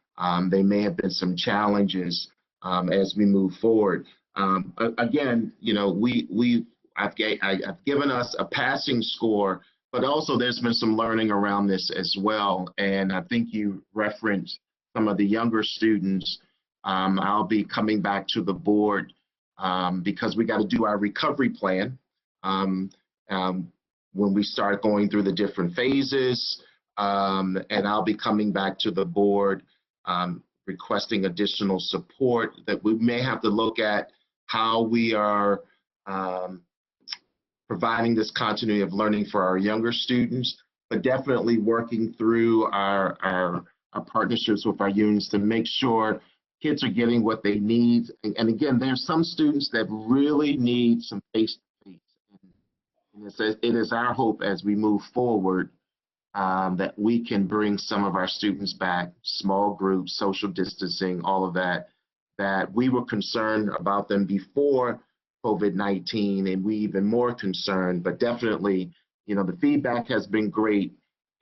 there may have been some challenges as we move forward. Again, I've given us a passing score, but also there's been some learning around this as well. And I think you referenced some of the younger students. I'll be coming back to the board because we got to do our recovery plan when we start going through the different phases. And I'll be coming back to the board requesting additional support that we may have to look at how we are providing this continuity of learning for our younger students, but definitely working through our partnerships with our unions to make sure kids are getting what they need. And again, there's some students that really need some face-to-face. And it is our hope as we move forward that we can bring some of our students back, small groups, social distancing, all of that we were concerned about them before COVID-19, and we even more concerned, but definitely, the feedback has been great.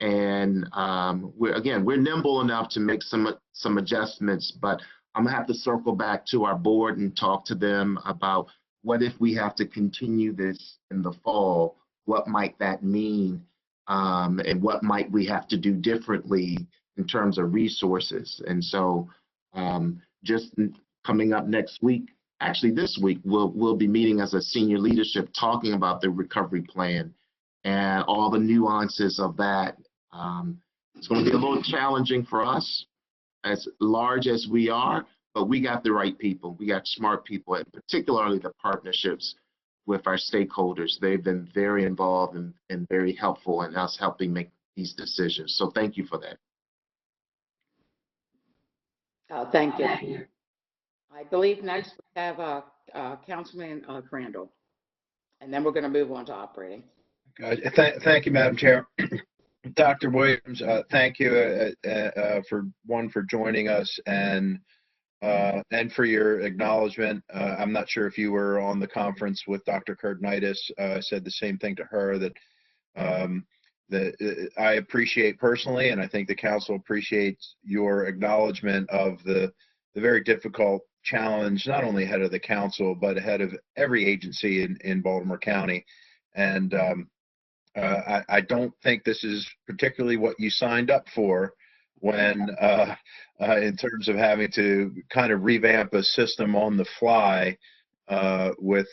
And we're nimble enough to make some adjustments, but I'm gonna have to circle back to our board and talk to them about what if we have to continue this in the fall, what might that mean? And what might we have to do differently in terms of resources. And so just coming up next week, actually this week, we'll be meeting as a senior leadership talking about the recovery plan and all the nuances of that. It's going to be a little challenging for us, as large as we are, but we got the right people. We got smart people, and particularly the partnerships with our stakeholders. They've been very involved and very helpful in us helping make these decisions. So thank you for that. Thank you. I believe next we have Councilman Crandall, and then we're going to move on to operating. Thank you, Madam Chair. Dr. Williams, thank you for joining us and for your acknowledgement. I'm not sure if you were on the conference with Dr. Kurtenitis. I said the same thing to her, that I appreciate personally, and I think the council appreciates your acknowledgement of the very difficult challenge, not only ahead of the council, but ahead of every agency in Baltimore County. And I don't think this is particularly what you signed up for when, in terms of having to kind of revamp a system on the fly with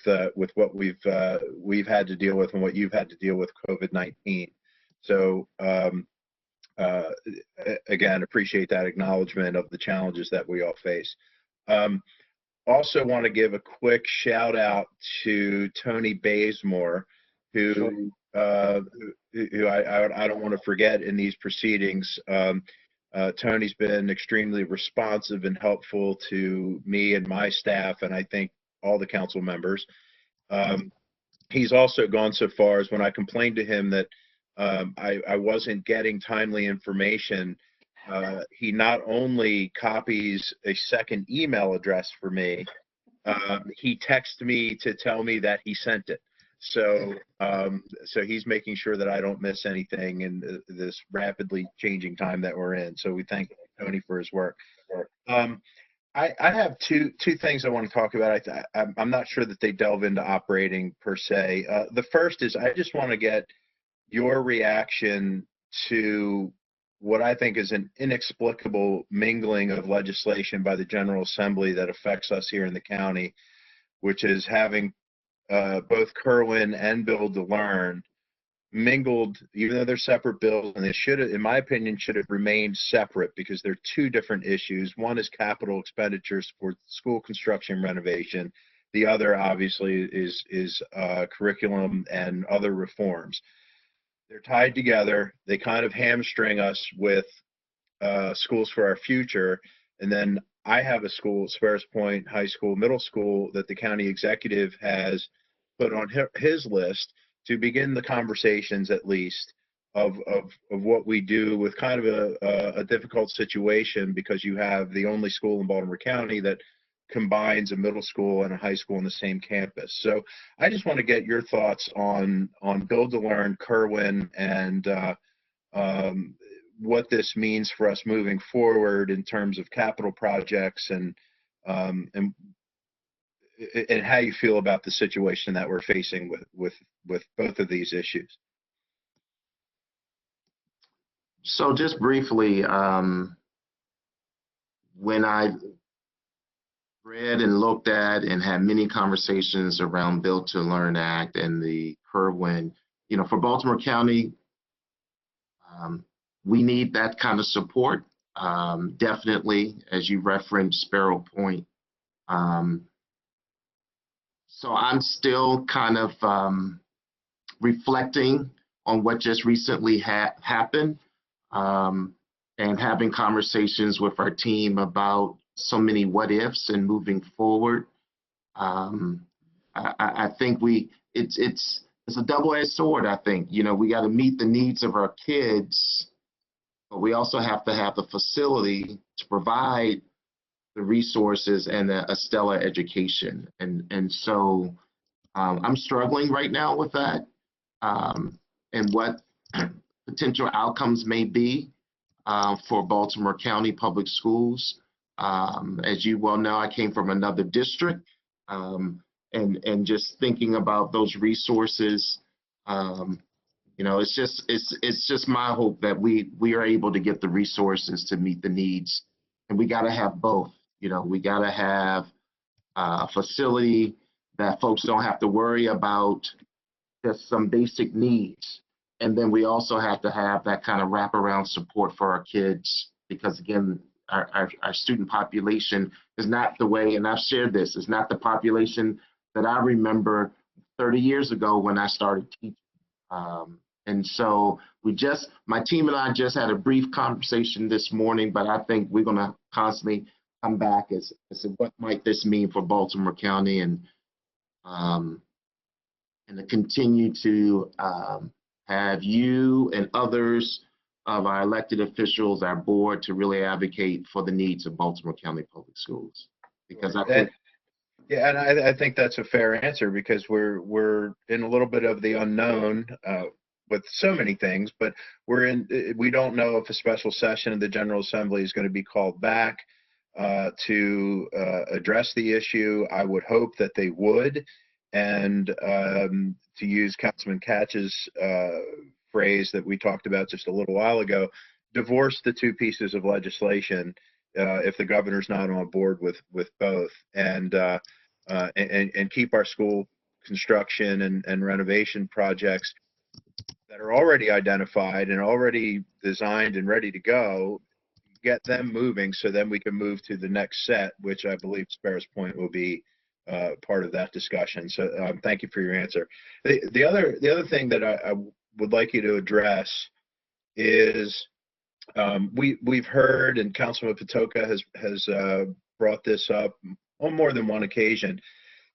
what we've had to deal with and what you've had to deal with COVID-19. So again, appreciate that acknowledgement of the challenges that we all face. Also want to give a quick shout out to Tony Bazemore, who I don't want to forget in these proceedings. Tony's been extremely responsive and helpful to me and my staff, and I think all the council members. He's also gone so far as when I complained to him that I wasn't getting timely information, he not only copies a second email address for me, he texts me to tell me that he sent it. So he's making sure that I don't miss anything in this rapidly changing time that we're in. So we thank Tony for his work. I have two things I want to talk about. I'm not sure that they delve into operating per se. The first is I just want to get your reaction to what I think is an inexplicable mingling of legislation by the General Assembly that affects us here in the county, which is having both Kerwin and Build to Learn mingled, even though they're separate bills, and they should have, in my opinion, should have remained separate because they're two different issues. One is capital expenditures for school construction renovation. The other, obviously, is curriculum and other reforms. They're tied together. They kind of hamstring us with schools for our future. And then I have a school, Sparrows Point High School, middle school, that the county executive has put on his list to begin the conversations, at least, of what we do with kind of a difficult situation, because you have the only school in Baltimore County that combines a middle school and a high school on the same campus. So I just want to get your thoughts on Build to Learn, Kerwin, and what this means for us moving forward in terms of capital projects and how you feel about the situation that we're facing with both of these issues. So just briefly, when I read and looked at and had many conversations around Build to Learn Act and the Kerwin, for Baltimore County, we need that kind of support. Definitely, as you referenced, Sparrow Point. So I'm still kind of reflecting on what just recently happened, and having conversations with our team about so many what ifs and moving forward. I think it's a double-edged sword. I think, we got to meet the needs of our kids, but we also have to have the facility to provide the resources and a stellar education. And so I'm struggling right now with that, and what potential outcomes may be for Baltimore County Public Schools. As you well know, I came from another district, and just thinking about those resources, it's just my hope that we are able to get the resources to meet the needs, and we got to have both. We got to have a facility that folks don't have to worry about just some basic needs, and then we also have to have that kind of wraparound support for our kids, because again, our student population is not the way, and I've shared this, is not the population that I remember 30 years ago when I started teaching. And so my team and I just had a brief conversation this morning, but I think we're going to constantly come back as what might this mean for Baltimore County, and to continue to have you and others of our elected officials, our board, to really advocate for the needs of Baltimore County Public Schools. Because I think, and I think that's a fair answer, because we're in a little bit of the unknown. with so many things, but we don't know if a special session of the General Assembly is going to be called back to address the issue. I would hope that they would, and to use Councilman Catch's phrase that we talked about just a little while ago, divorce the two pieces of legislation if the governor's not on board with both, and keep our school construction and renovation projects that are already identified and already designed and ready to go, get them moving, so then we can move to the next set, which I believe Sparrows Point will be part of that discussion. So thank you for your answer. The other thing that I would like you to address is we've heard, and Councilman Patoka has brought this up on more than one occasion,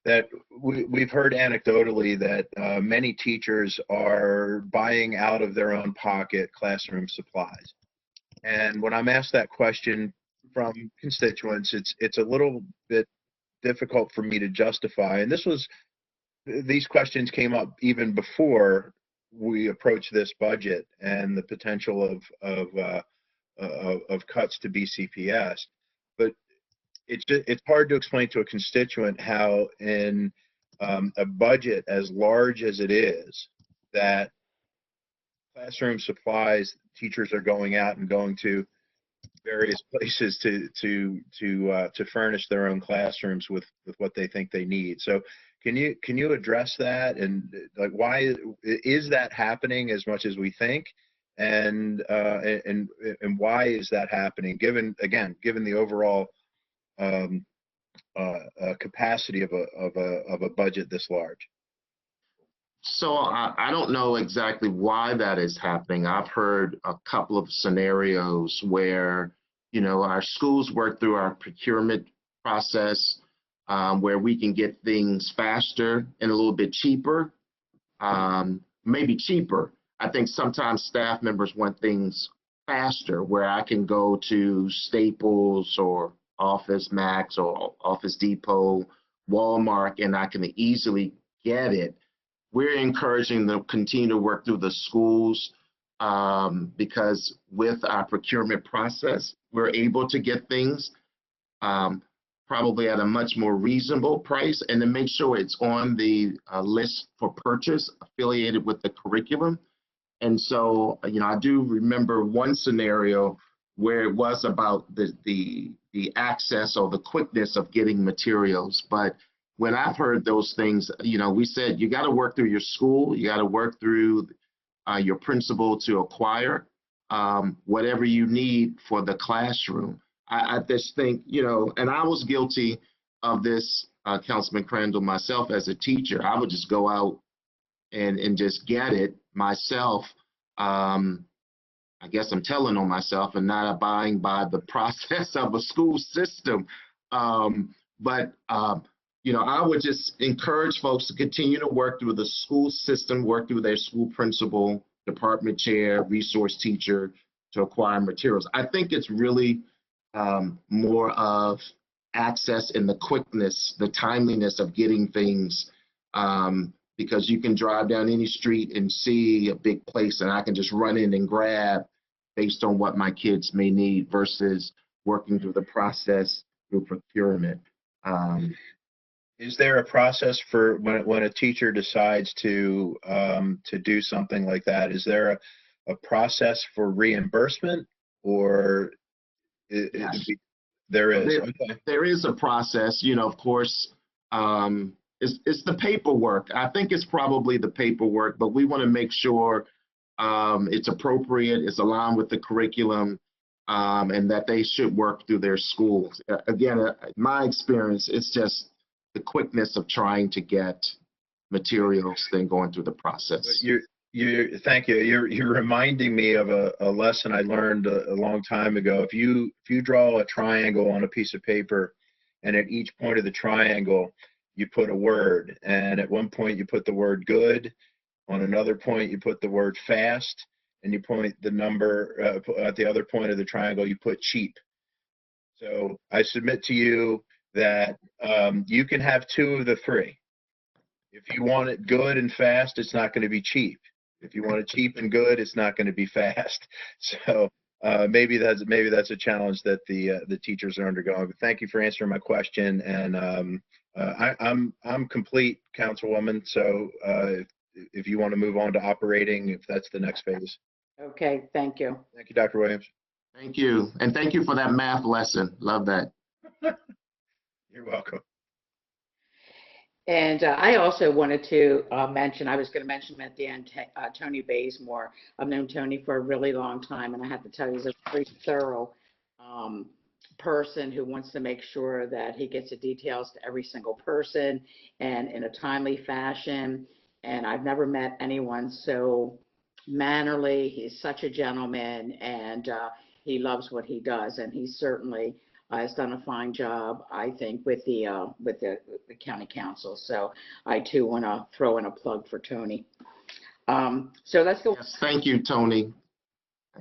that we've heard anecdotally that many teachers are buying out of their own pocket classroom supplies. And when I'm asked that question from constituents, it's a little bit difficult for me to justify. And these questions came up even before we approached this budget and the potential of cuts to BCPS. But it's hard to explain to a constituent how in a budget as large as it is, that classroom supplies, teachers are going out and going to various places to furnish their own classrooms with what they think they need. So can you address that, and like why is that happening as much as we think, and why is that happening given the overall capacity of a budget this large? So I don't know exactly why that is happening. I've heard a couple of scenarios where, our schools work through our procurement process where we can get things faster and a little bit cheaper, maybe cheaper. I think sometimes staff members want things faster, where I can go to Staples or Office Max or Office Depot, Walmart, and I can easily get it. We're encouraging them to continue to work through the schools because with our procurement process, we're able to get things probably at a much more reasonable price, and to make sure it's on the list for purchase affiliated with the curriculum. And so, I do remember one scenario where it was about the access or the quickness of getting materials. But when I've heard those things, we said you got to work through your school, you got to work through your principal to acquire whatever you need for the classroom. I just think, and I was guilty of this, Councilman Crandall, myself as a teacher. I would just go out and just get it myself. I guess I'm telling on myself and not abiding by the process of a school system. But I would just encourage folks to continue to work through the school system, work through their school principal, department chair, resource teacher to acquire materials. I think it's really more of access and the quickness, the timeliness of getting things, because you can drive down any street and see a big place and I can just run in and grab based on what my kids may need versus working through the process through procurement. Is there a process for when a teacher decides to do something like that? Is there a process for reimbursement, or Yes. there is? Okay. There is a process, of course. It's the paperwork. I think it's probably the paperwork, but we want to make sure it's appropriate, it's aligned with the curriculum, and that they should work through their schools. Again, my experience, it's just the quickness of trying to get materials than going through the process. Thank you. You're reminding me of a lesson I learned a long time ago. If you draw a triangle on a piece of paper, and at each point of the triangle you put a word, and at one point you put the word good, on another point you put the word fast, and you point the number at the other point of the triangle you put cheap. So I submit to you that you can have two of the three. If you want it good and fast, it's not going to be cheap. If you want it cheap and good, it's not going to be fast. So maybe that's a challenge that the teachers are undergoing. But thank you for answering my question. And I'm complete, Councilwoman. So if you want to move on to operating, if that's the next phase. Okay, thank you. Thank you, Dr. Williams. Thank you. And thank you for that math lesson. Love that. You're welcome. And I also wanted to mention, I was going to mention at the end, Tony Bazemore. I've known Tony for a really long time, and I have to tell you, he's a very thorough person who wants to make sure that he gets the details to every single person and in a timely fashion. And I've never met anyone so mannerly. He's such a gentleman, and he loves what he does, and he certainly has done a fine job, I think, with the county council. So I too want to throw in a plug for Tony. So let's go. Yes, thank you, Tony.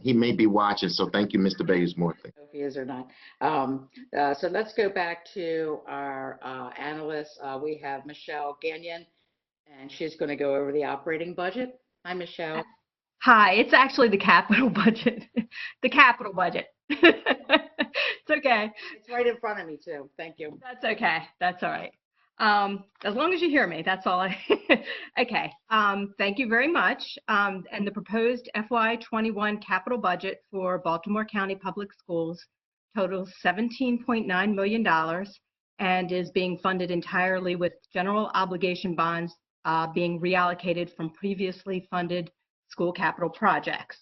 He may be watching, so thank you, Mr. Bazemore. If he is or not. So let's go back to our analysts. We have Michelle Gagnon, and she's going to go over the operating budget. Hi, Michelle. Hi, it's actually the capital budget. The capital budget. It's okay. It's right in front of me too. Thank you. That's okay. That's all right. As long as you hear me, that's all okay. Thank you very much. And the proposed FY21 capital budget for Baltimore County Public Schools totals $17.9 million and is being funded entirely with general obligation bonds being reallocated from previously funded school capital projects.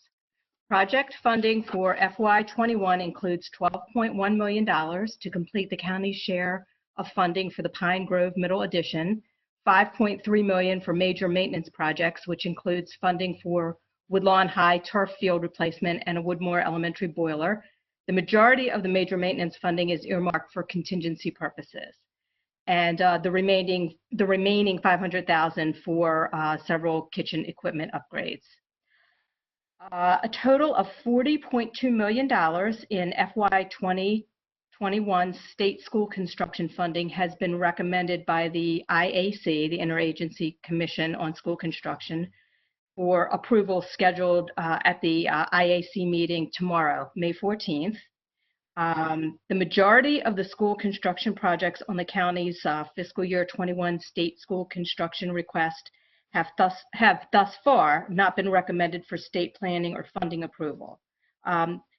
Project funding for FY21 includes $12.1 million to complete the county's share of funding for the Pine Grove Middle Addition, $5.3 million for major maintenance projects, which includes funding for Woodlawn High turf field replacement and a Woodmore Elementary boiler. The majority of the major maintenance funding is earmarked for contingency purposes, and the remaining $500,000 for several kitchen equipment upgrades. A total of $40.2 million in FY 2021 state school construction funding has been recommended by the IAC, the Interagency Commission on School Construction, for approval scheduled at the IAC meeting tomorrow, May 14th. The majority of the school construction projects on the county's fiscal year 21 state school construction request have thus far not been recommended for state planning or funding approval.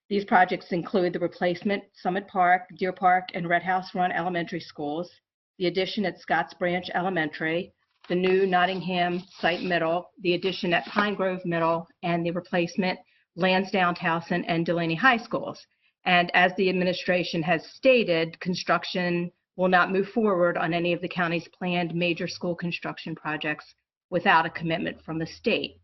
These projects include the replacement Summit Park, Deer Park, and Red House Run elementary schools, the addition at Scotts Branch Elementary, the new Nottingham Site Middle, the addition at Pine Grove Middle, and the replacement Lansdowne, Towson, and Delaney High Schools. And as the administration has stated, construction will not move forward on any of the county's planned major school construction projects without a commitment from the state.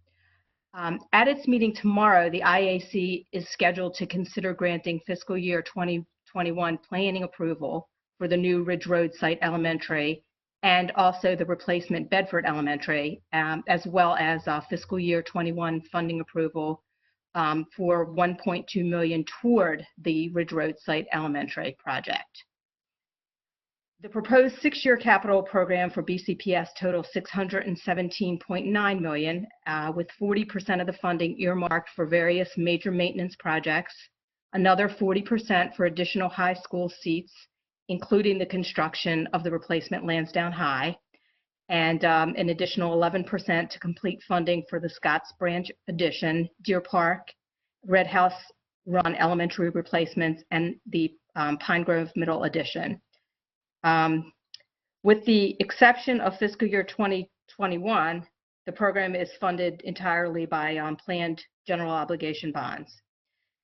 At its meeting tomorrow, the IAC is scheduled to consider granting fiscal year 2021 planning approval for the new Ridge Road Site Elementary and also the replacement Bedford Elementary, as well as fiscal year 21 funding approval for $1.2 million toward the Ridge Road Site Elementary project. The proposed 6-year capital program for BCPS totals $617.9 million, with 40% of the funding earmarked for various major maintenance projects, another 40% for additional high school seats, including the construction of the replacement Lansdowne High, and an additional 11% to complete funding for the Scotts Branch addition, Deer Park, Red House Run elementary replacements, and the Pine Grove Middle addition. With the exception of fiscal year 2021, the program is funded entirely by planned general obligation bonds.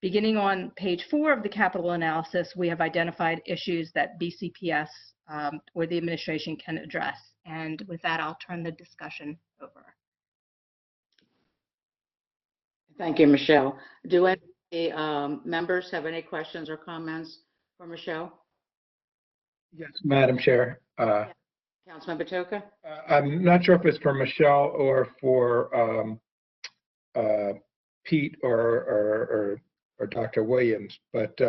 Beginning on page 4 of the capital analysis, we have identified issues that BCPS or the administration can address. And with that, I'll turn the discussion over. Thank you, Michelle. Do any members have any questions or comments for Michelle? Yes, Madam Chair. Councilmember Toka? I'm not sure if it's for Michelle or for Pete or Dr. Williams, but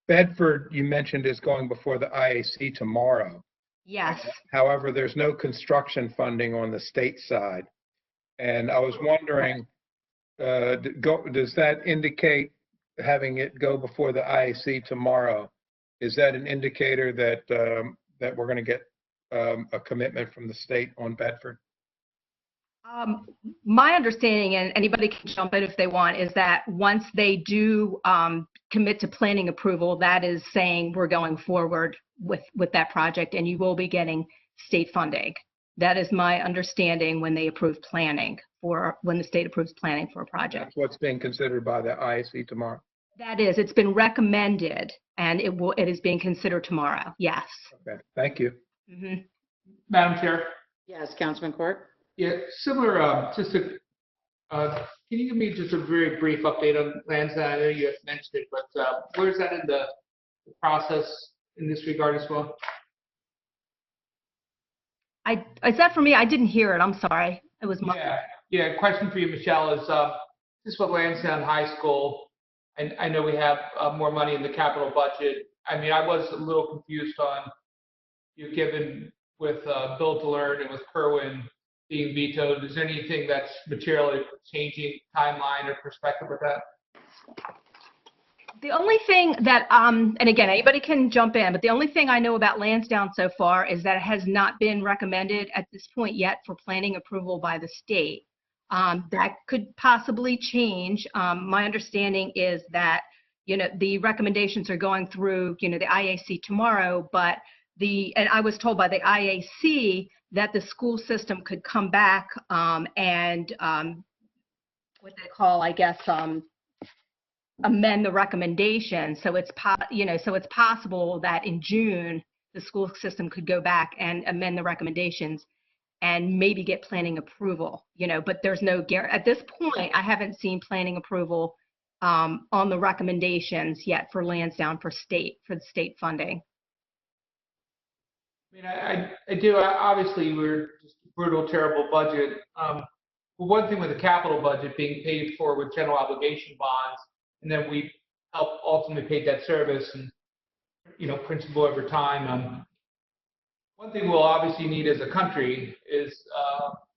Bedford, you mentioned, is going before the IAC tomorrow. Yes. However, there's no construction funding on the state side. And I was wondering, does that indicate having it go before the IAC tomorrow? Is that an indicator that, that we're going to get a commitment from the state on Bedford? My understanding, and anybody can jump in if they want, is that once they do commit to planning approval, that is saying we're going forward with that project, and you will be getting state funding. That is my understanding when they approve planning when the state approves planning for a project. That's what's being considered by the IAC tomorrow. That is, it's been recommended, and it is being considered tomorrow. Yes. Okay, thank you. Mm-hmm. Madam Chair? Yes, Councilman Court? Yeah, similar, can you give me just a very brief update on Lansdowne? I know you have mentioned it, but where's that in the process in this regard as well? Is that for me? I didn't hear it. I'm sorry. It was my. Yeah. Question for you, Michelle, is this what Lansdowne High School, and I know we have more money in the capital budget. I mean, I was a little confused on you given with Build to Learn and with Kerwin being vetoed. Is there anything that's materially changing timeline or perspective with that? The only thing that, and again, anybody can jump in, but the only thing I know about Lansdowne so far is that it has not been recommended at this point yet for planning approval by the state. That could possibly change. My understanding is that, the recommendations are going through, the IAC tomorrow, but and I was told by the IAC that the school system could come back and what they call, I guess, amend the recommendation. So it's possible that in June the school system could go back and amend the recommendations and maybe get planning approval. But there's no guarantee at this point. I haven't seen planning approval on the recommendations yet for Lansdowne for the state funding. I mean, I do. Obviously, we're just a brutal, terrible budget. But one thing with the capital budget being paid for with general obligation bonds, and then we help ultimately pay debt service and, principal over time. One thing we'll obviously need as a country is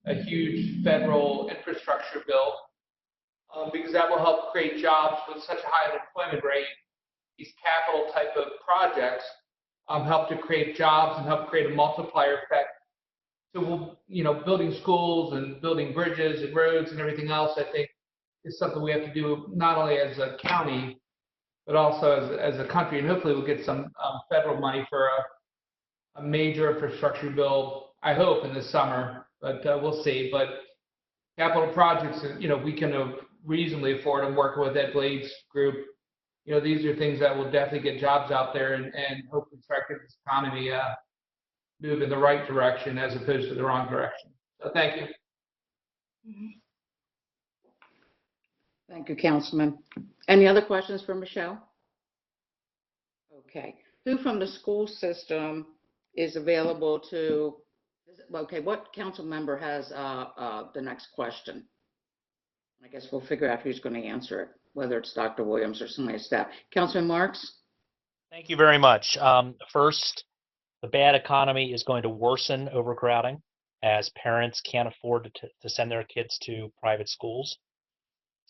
a huge federal infrastructure bill, because that will help create jobs with such a high unemployment rate. These capital type of projects help to create jobs and help create a multiplier effect. So building schools and building bridges and roads and everything else, I think, is something we have to do not only as a county, but also as a country. And hopefully we'll get some federal money for a major infrastructure bill, I hope, in the summer, but we'll see. But capital projects, we can reasonably afford them, working with Ed Blade's group. These are things that will definitely get jobs out there and hopefully try to get this economy move in the right direction as opposed to the wrong direction. So thank you. Mm-hmm. Thank you, Councilman. Any other questions for Michelle? Okay. Who from the school system is available to, what council member has the next question? I guess we'll figure out who's going to answer it, whether it's Dr. Williams or somebody on staff. Councilman Marks? Thank you very much. First, the bad economy is going to worsen overcrowding as parents can't afford to send their kids to private schools.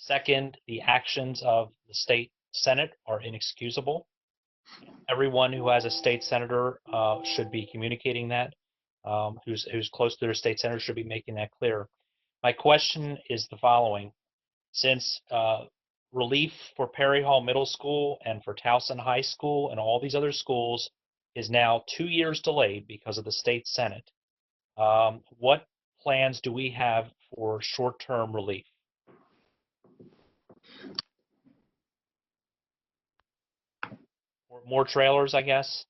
Second, the actions of the state Senate are inexcusable. Everyone who has a state senator should be communicating that. Who's close to their state senator should be making that clear. My question is the following. Since relief for Perry Hall Middle School and for Towson High School and all these other schools is now 2 years delayed because of the state Senate, what plans do we have for short-term relief? More trailers, I guess.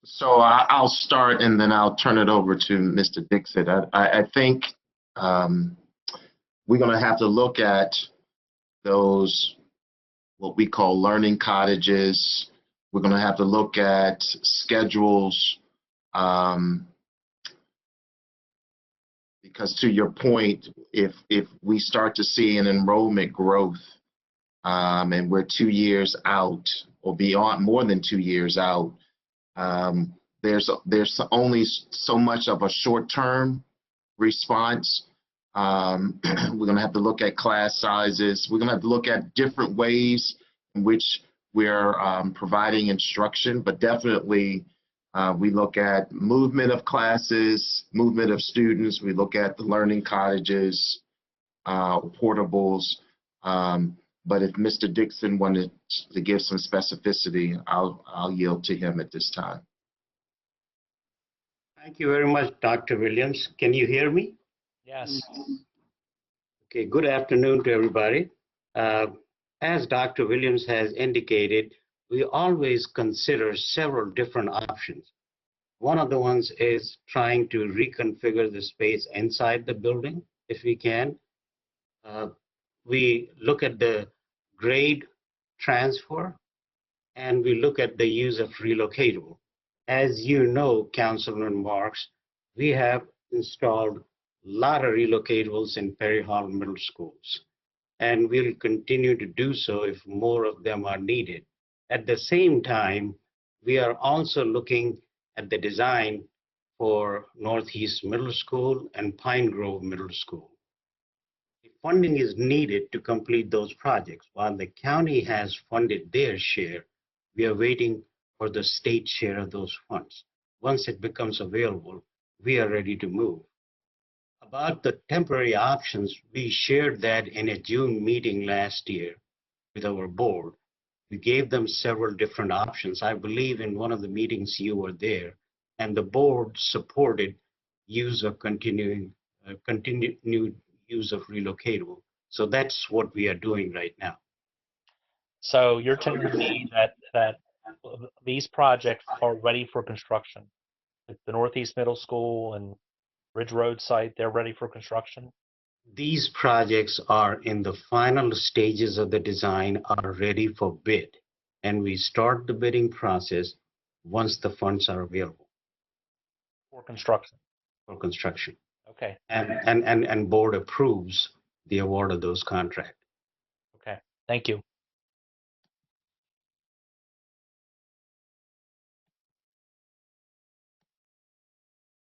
So I'll start and then I'll turn it over to Mr. Dixit. I think we're going to have to look at those, what we call learning cottages. We're going to have to look at schedules, because to your point, if we start to see an enrollment growth and we're 2 years out or beyond, more than 2 years out, there's only so much of a short-term response. We're going to have to look at class sizes. We're going to have to look at different ways in which we're providing instruction, but definitely we look at movement of classes, movement of students. We look at the learning cottages, portables. But if Mr. Dixon wanted to give some specificity, I'll yield to him at this time. Thank you very much, Dr. Williams. Can you hear me? Yes. Okay, good afternoon to everybody. As Dr. Williams has indicated, we always consider several different options. One of the ones is trying to reconfigure the space inside the building, if we can. We look at the grade transfer, and we look at the use of relocatable. As you know, Councilman Marks, we have installed a lot of relocatables in Perry Hall Middle Schools, and we'll continue to do so if more of them are needed. At the same time, we are also looking at the design for Northeast Middle School and Pine Grove Middle School. Funding is needed to complete those projects. While the county has funded their share, we are waiting for the state share of those funds. Once it becomes available, we are ready to move. About the temporary options, we shared that in a June meeting last year with our board. We gave them several different options. I believe in one of the meetings you were there, and the board supported use of continued use of relocatable. So that's what we are doing right now. So you're telling me that these projects are ready for construction? Like the Northeast Middle School and Ridge Road site, they're ready for construction? These projects are in the final stages of the design, are ready for bid. And we start the bidding process once the funds are available. For construction? For construction. Okay. And board approves the award of those contracts. Okay, thank you.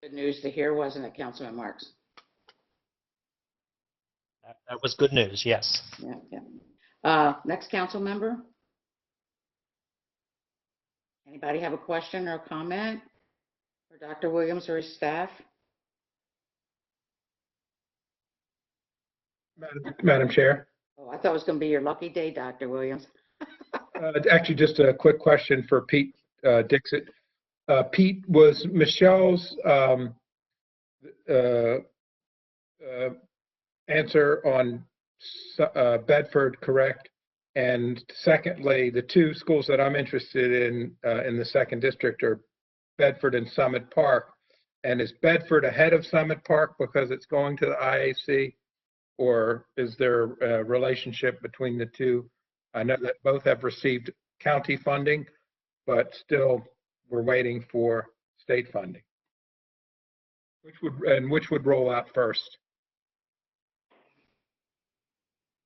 Good news to hear, wasn't it, Councilman Marks? That was good news, yes. Yeah. Next council member? Anybody have a question or comment for Dr. Williams or his staff? Madam Chair. Oh, I thought it was going to be your lucky day, Dr. Williams. Actually, just a quick question for Pete Dixit. Pete, was Michelle's answer on Bedford correct? And secondly, the two schools that I'm interested in the second district are Bedford and Summit Park. And is Bedford ahead of Summit Park because it's going to the IAC? Or is there a relationship between the two? I know that both have received county funding, but still we're waiting for state funding. Which would roll out first?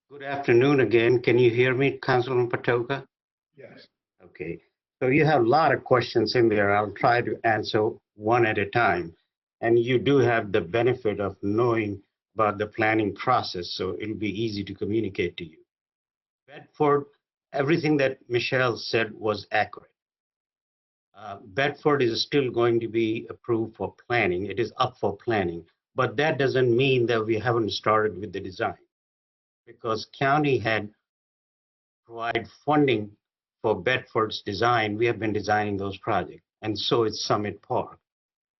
Good afternoon again. Can you hear me, Councilman Patoka? Yes. Okay. So you have a lot of questions in there. I'll try to answer one at a time. And you do have the benefit of knowing about the planning process, so it'll be easy to communicate to you. Bedford, everything that Michelle said was accurate. Bedford is still going to be approved for planning. It is up for planning, but that doesn't mean that we haven't started with the design, because county had provided funding for Bedford's design. We have been designing those projects, and so is Summit Park.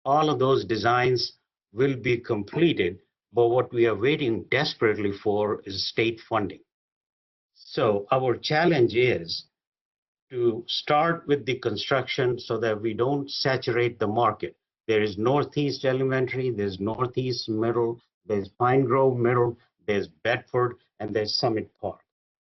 All of those designs will be completed, but what we are waiting desperately for is state funding. So our challenge is to start with the construction so that we don't saturate the market. There is Northeast Elementary, there's Northeast Middle, there's Pine Grove Middle, there's Bedford, and there's Summit Park.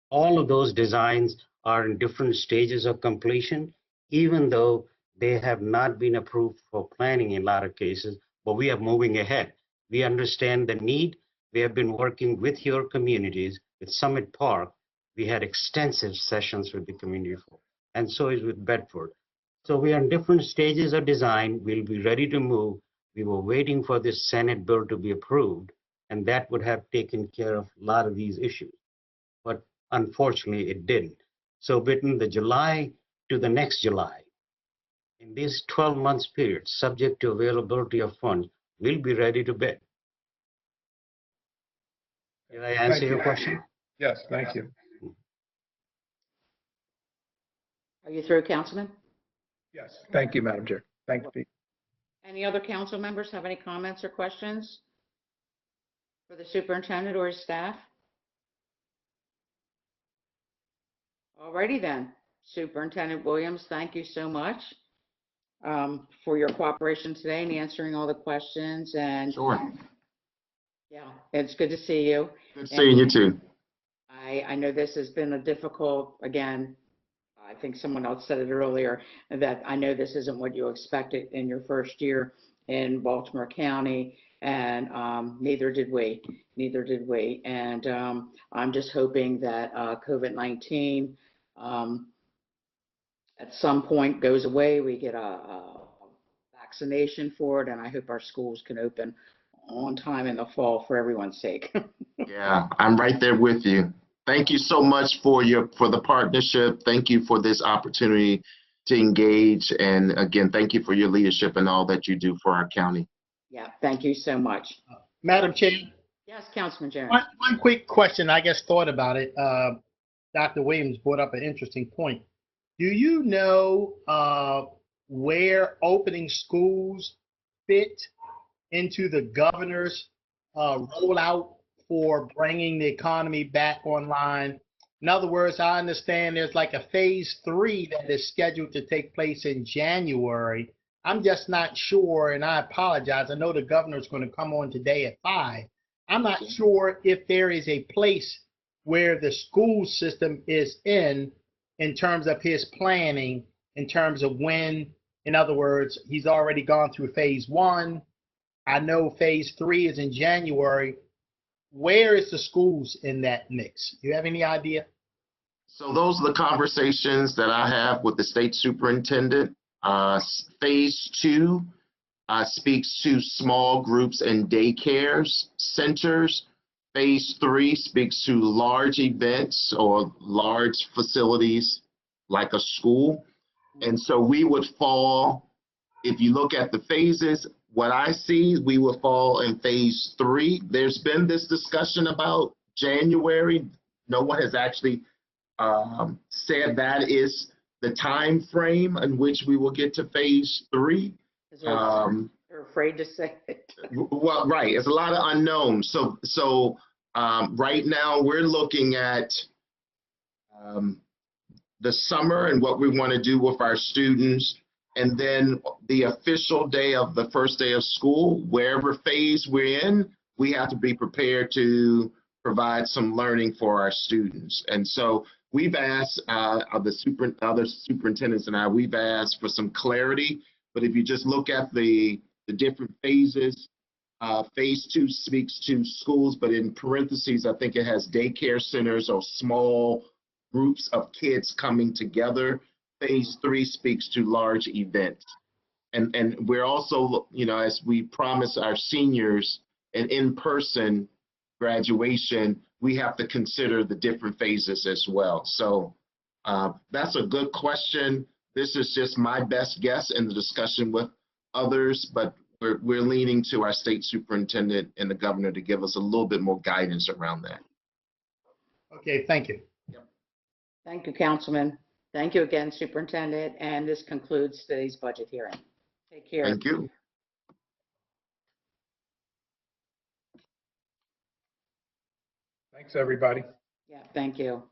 All of those designs are in different stages of completion, even though they have not been approved for planning in a lot of cases, but we are moving ahead. We understand the need. We have been working with your communities. With Summit Park, we had extensive sessions with the community, and so is with Bedford. So we are in different stages of design. We'll be ready to move. We were waiting for this Senate bill to be approved, and that would have taken care of a lot of these issues. But unfortunately, it didn't. So between the July to the next July, in this 12 months period, subject to availability of funds, we'll be ready to bid. Did I answer your question? Yes, thank you. Are you through, Councilman? Yes, thank you, Madam Chair. Thank you, Pete. Any other council members have any comments or questions for the superintendent or his staff? Alrighty then, Superintendent Williams, thank you so much for your cooperation today and answering all the questions. And Sure. yeah, it's good to see you. Good seeing you too. I know this has been a difficult, again, I think someone else said it earlier, that I know this isn't what you expected in your first year in Baltimore County, and neither did we. And I'm just hoping that COVID-19 at some point goes away, we get a vaccination for it, and I hope our schools can open on time in the fall for everyone's sake. Yeah, I'm right there with you. Thank you so much for the partnership. Thank you for this opportunity to engage. And again, thank you for your leadership and all that you do for our county. Yeah, thank you so much. Madam Chair, Yes, Councilman Jones. one quick question. I just thought about it. Dr. Williams brought up an interesting point. Do you know where opening schools fit into the governor's rollout for bringing the economy back online? In other words, I understand there's like a phase 3 that is scheduled to take place in January. I'm just not sure, and I apologize. I know the governor's going to come on today at 5. I'm not sure if there is a place where the school system is in terms of his planning, in terms of when, in other words, he's already gone through phase 1. I know phase 3 is in January. Where is the schools in that mix? Do you have any idea? So those are the conversations that I have with the state superintendent. Phase 2 speaks to small groups and daycare centers. Phase 3 speaks to large events or large facilities like a school. And so we would fall, if you look at the phases, what I see, we will fall in phase 3. There's been this discussion about January. No one has actually said that is the time frame in which we will get to phase 3. They're afraid to say it. Well, right. It's a lot of unknowns. So right now we're looking at the summer and what we want to do with our students. And then the official day of the first day of school, wherever phase we're in, we have to be prepared to provide some learning for our students. And so we've asked other superintendents and I, we've asked for some clarity. But if you just look at the different phases, phase 2 speaks to schools, but in parentheses, I think it has daycare centers or small groups of kids coming together. Phase 3 speaks to large events. And we're also, as we promise our seniors an in-person graduation, we have to consider the different phases as well. So that's a good question. This is just my best guess in the discussion with others, but we're leaning to our state superintendent and the governor to give us a little bit more guidance around that. Okay, thank you. Thank you, Councilman. Thank you again, Superintendent. And this concludes today's budget hearing. Take care. Thank you. Thanks, everybody. Yeah, thank you.